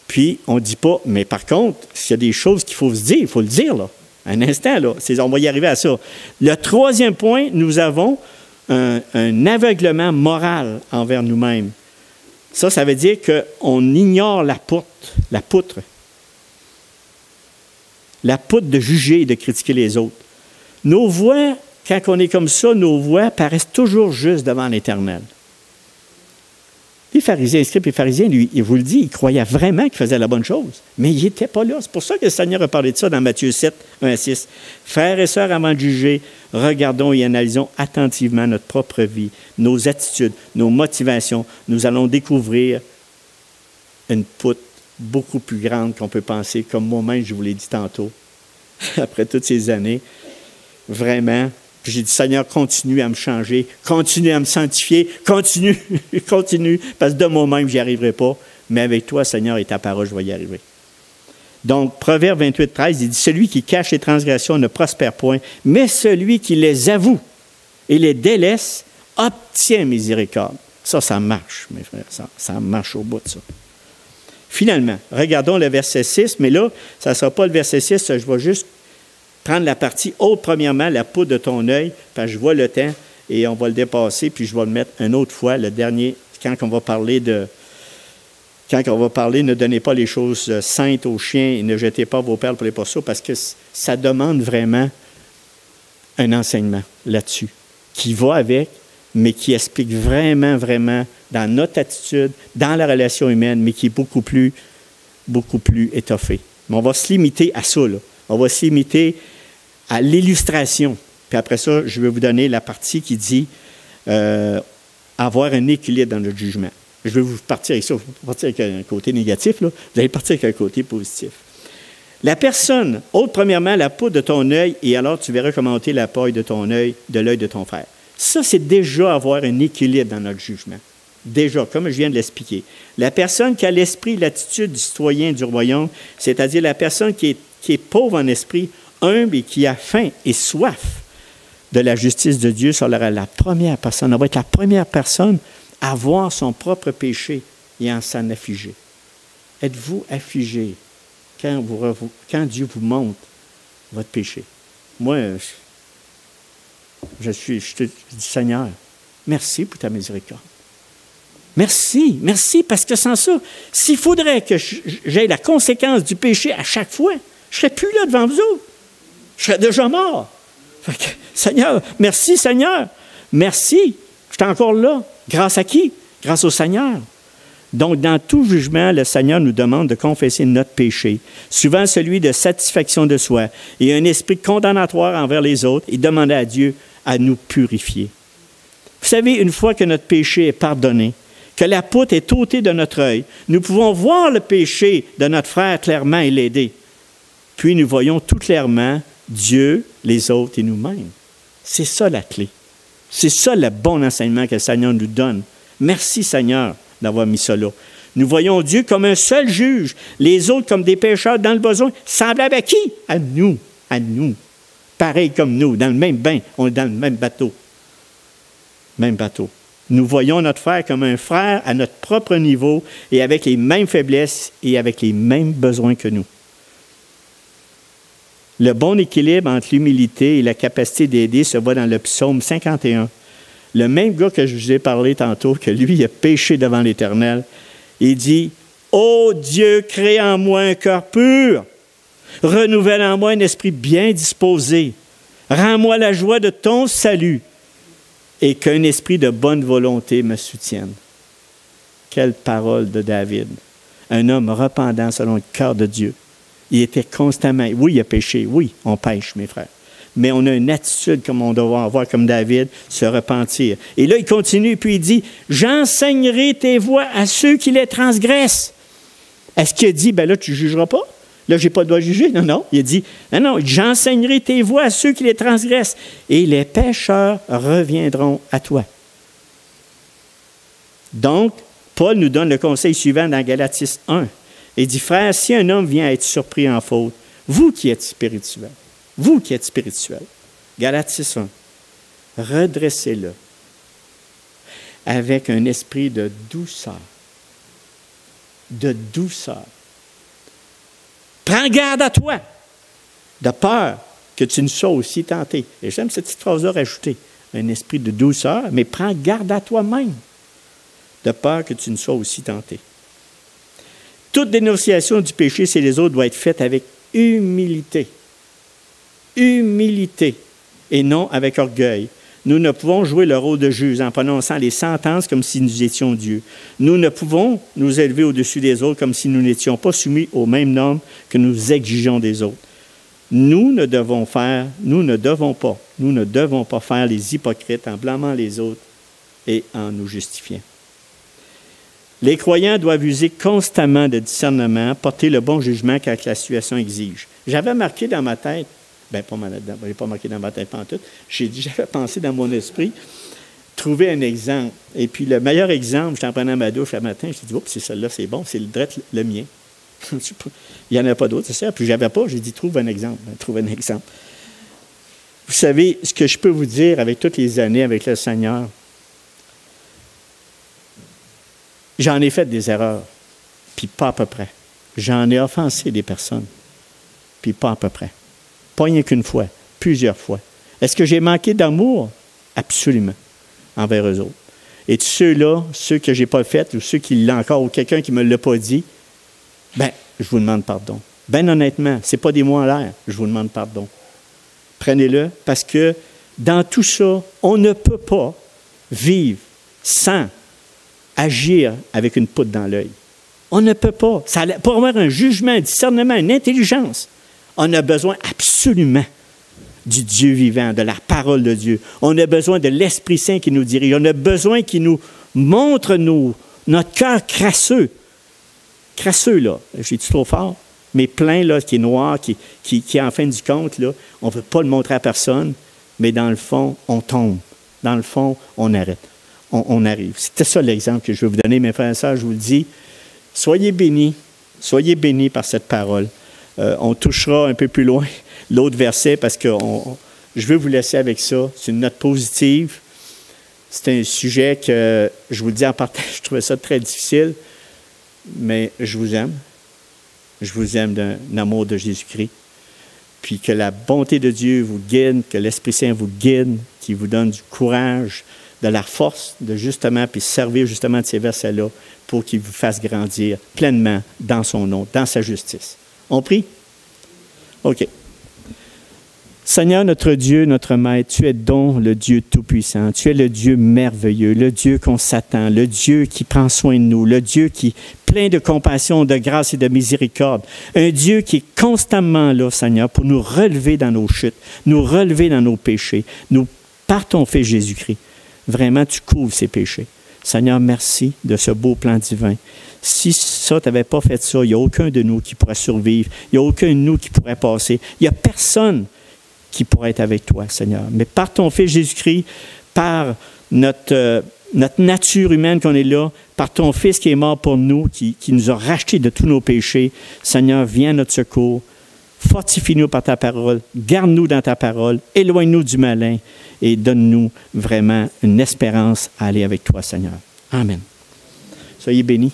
Puis, on ne dit pas, mais par contre, s'il y a des choses qu'il faut se dire, il faut le dire, là. Un instant, là. On va y arriver à ça. Le troisième point, nous avons un aveuglement moral envers nous-mêmes. Ça veut dire qu'on ignore la poutre. La poutre de juger et de critiquer les autres. Nos voix, quand on est comme ça, nos voix paraissent toujours justes devant l'Éternel. Les pharisiens, les scribes et les pharisiens, lui, il vous le dit, ils croyaient vraiment qu'ils faisaient la bonne chose. Mais ils n'étaient pas là. C'est pour ça que le Seigneur a parlé de ça dans Matthieu 7, 1 à 6. Frères et sœurs, avant de juger, regardons et analysons attentivement notre propre vie, nos attitudes, nos motivations. Nous allons découvrir une poutre beaucoup plus grande qu'on peut penser, comme moi-même, je vous l'ai dit tantôt, après toutes ces années. Vraiment. Puis j'ai dit, Seigneur, continue à me changer, continue à me sanctifier, continue, parce que de moi-même, je n'y arriverai pas. Mais avec toi, Seigneur, et ta parole, je vais y arriver. Donc, Proverbe 28, 13, il dit, celui qui cache les transgressions ne prospère point, mais celui qui les avoue et les délaisse obtient miséricorde. Ça marche, mes frères, ça marche au bout de ça. Finalement, regardons le verset 6, mais là, ça ne sera pas le verset 6, je vais juste prendre la partie ôte premièrement la poudre de ton œil, parce que je vois le temps et on va le dépasser, puis je vais le mettre une autre fois, le dernier, quand on va parler, ne donnez pas les choses saintes aux chiens et ne jetez pas vos perles pour les pourceaux, parce que ça demande vraiment un enseignement là-dessus, qui va avec, mais qui explique vraiment, vraiment dans notre attitude, dans la relation humaine, mais qui est beaucoup plus étoffé. Mais on va se limiter à ça, là. On va se limiter à l'illustration. Puis après ça, je vais vous donner la partie qui dit avoir un équilibre dans notre jugement. Je vais vous partir avec ça. Vous ne partir avec un côté négatif, là. Vous allez partir avec un côté positif. La personne, ôte premièrement la poudre de ton œil, et alors tu verras comment ôter la paille de ton œil, de l'œil de ton frère. Ça, c'est déjà avoir un équilibre dans notre jugement. Déjà, comme je viens de l'expliquer. La personne qui a l'esprit et l'attitude du citoyen du royaume, c'est-à-dire la personne qui est pauvre en esprit, humble et qui a faim et soif de la justice de Dieu, sera la première personne. Elle va être la première personne à voir son propre péché et en s'en affliger. Êtes-vous affligé quand Dieu vous montre votre péché? Moi, je dis, Seigneur, Merci pour ta miséricorde. Merci, merci, parce que sans ça, s'il faudrait que j'aie la conséquence du péché à chaque fois, je ne serais plus là devant vous autres. Je serais déjà mort. Fait que, Seigneur, merci Seigneur. Merci, je suis encore là. Grâce à qui? Grâce au Seigneur. Donc, dans tout jugement, le Seigneur nous demande de confesser notre péché, souvent celui de satisfaction de soi, et un esprit condamnatoire envers les autres, et demander à Dieu à nous purifier. Vous savez, une fois que notre péché est pardonné, que la poutre est ôtée de notre œil, nous pouvons voir le péché de notre frère clairement et l'aider. Puis nous voyons tout clairement Dieu, les autres et nous-mêmes. C'est ça la clé. C'est ça le bon enseignement que le Seigneur nous donne. Merci Seigneur d'avoir mis ça là. Nous voyons Dieu comme un seul juge, les autres comme des pécheurs dans le besoin, semblables à qui? À nous, pareil comme nous, dans le même bain, on est dans le même bateau. Même bateau. Nous voyons notre frère comme un frère à notre propre niveau et avec les mêmes faiblesses et avec les mêmes besoins que nous. Le bon équilibre entre l'humilité et la capacité d'aider se voit dans le psaume 51. Le même gars que je vous ai parlé tantôt, que lui, il a péché devant l'Éternel, il dit « Ô Dieu, crée en moi un cœur pur, renouvelle en moi un esprit bien disposé, rends-moi la joie de ton salut, et qu'un esprit de bonne volonté me soutienne. » Quelle parole de David! Un homme repentant selon le cœur de Dieu. Il était constamment, oui, il a péché, oui, on pêche, mes frères. Mais on a une attitude comme on doit avoir, comme David, se repentir. Et là, il continue, puis il dit, « J'enseignerai tes voies à ceux qui les transgressent. » Est-ce qu'il a dit, « Ben là, tu ne jugeras pas? Là, je n'ai pas le droit de juger. » Non, non. Il a dit, « Non, j'enseignerai tes voies à ceux qui les transgressent, et les pécheurs reviendront à toi. » Donc, Paul nous donne le conseil suivant dans Galates 1. Il dit, « Frère, si un homme vient à être surpris en faute, vous qui êtes spirituel, Galates 1, redressez-le avec un esprit de douceur. De douceur. Prends garde à toi, de peur que tu ne sois aussi tenté. » Et j'aime cette petite phrase-là rajoutée. Un esprit de douceur, mais prends garde à toi-même, de peur que tu ne sois aussi tenté. Toute dénonciation du péché chez les autres doit être faite avec humilité. Humilité et non avec orgueil. Nous ne pouvons jouer le rôle de juge en prononçant les sentences comme si nous étions Dieu. Nous ne pouvons nous élever au-dessus des autres comme si nous n'étions pas soumis aux mêmes normes que nous exigeons des autres. Nous ne devons pas faire les hypocrites en blâmant les autres et en nous justifiant. Les croyants doivent user constamment de discernement, porter le bon jugement quand la situation exige. J'avais marqué dans ma tête, je n'ai pas marqué dans ma tête pantoute, j'avais pensé dans mon esprit, trouver un exemple. Et puis le meilleur exemple, j'étais en prenant ma douche le matin, je me suis dit, oups, c'est celle-là, c'est bon, c'est le mien. Il n'y en a pas d'autre, c'est ça. Puis je n'avais pas, j'ai dit, trouve un exemple. Vous savez, ce que je peux vous dire avec toutes les années avec le Seigneur, j'en ai fait des erreurs, puis pas à peu près. J'en ai offensé des personnes, puis pas à peu près. Pas rien qu'une fois, plusieurs fois. Est-ce que j'ai manqué d'amour? Absolument, envers eux autres. Et ceux-là, ceux que je n'ai pas fait, ou ceux qui l'ont encore, ou quelqu'un qui ne me l'a pas dit, je vous demande pardon. Bien honnêtement, ce n'est pas des mots en l'air, je vous demande pardon. Prenez-le, parce que dans tout ça, on ne peut pas vivre sans agir avec une poutre dans l'œil. On ne peut pas. Pour avoir un jugement, un discernement, une intelligence, on a besoin absolument du Dieu vivant, de la parole de Dieu. On a besoin de l'Esprit Saint qui nous dirige. On a besoin qu'il nous montre notre cœur crasseux. Crasseux, là. J'ai-tu trop fort? Mais plein, là, qui est noir, qui en fin du compte, là, on ne veut pas le montrer à personne, mais dans le fond, on tombe. Dans le fond, on arrête. On arrive. C'était ça l'exemple que je vais vous donner, mes frères et sœurs, je vous le dis. Soyez bénis par cette parole. On touchera un peu plus loin l'autre verset parce que je veux vous laisser avec ça. C'est une note positive. C'est un sujet que, je vous le dis en partage, je trouvais ça très difficile, mais je vous aime. Je vous aime d'un amour de Jésus-Christ. Puis que la bonté de Dieu vous guide, que l'Esprit Saint vous guide, qu'il vous donne du courage de la force de justement, puis servir justement de ces versets-là pour qu'il vous fasse grandir pleinement dans son nom, dans sa justice. On prie? OK. Seigneur, notre Dieu, notre Maître, tu es donc le Dieu Tout-Puissant. Tu es le Dieu merveilleux, le Dieu qu'on s'attend, le Dieu qui prend soin de nous, le Dieu qui est plein de compassion, de grâce et de miséricorde. Un Dieu qui est constamment là, Seigneur, pour nous relever dans nos chutes, nous relever dans nos péchés, nous, par ton Fils Jésus-Christ. Vraiment, tu couvres ces péchés. Seigneur, merci de ce beau plan divin. Si ça, tu n'avais pas fait ça, il n'y a aucun de nous qui pourrait survivre. Il n'y a aucun de nous qui pourrait passer. Il n'y a personne qui pourrait être avec toi, Seigneur. Mais par ton Fils Jésus-Christ, par notre nature humaine qu'on est là, par ton Fils qui est mort pour nous, qui nous a rachetés de tous nos péchés, Seigneur, viens à notre secours. Fortifie-nous par ta parole. Garde-nous dans ta parole. Éloigne-nous du malin et donne-nous vraiment une espérance à aller avec toi, Seigneur. Amen. Soyez bénis.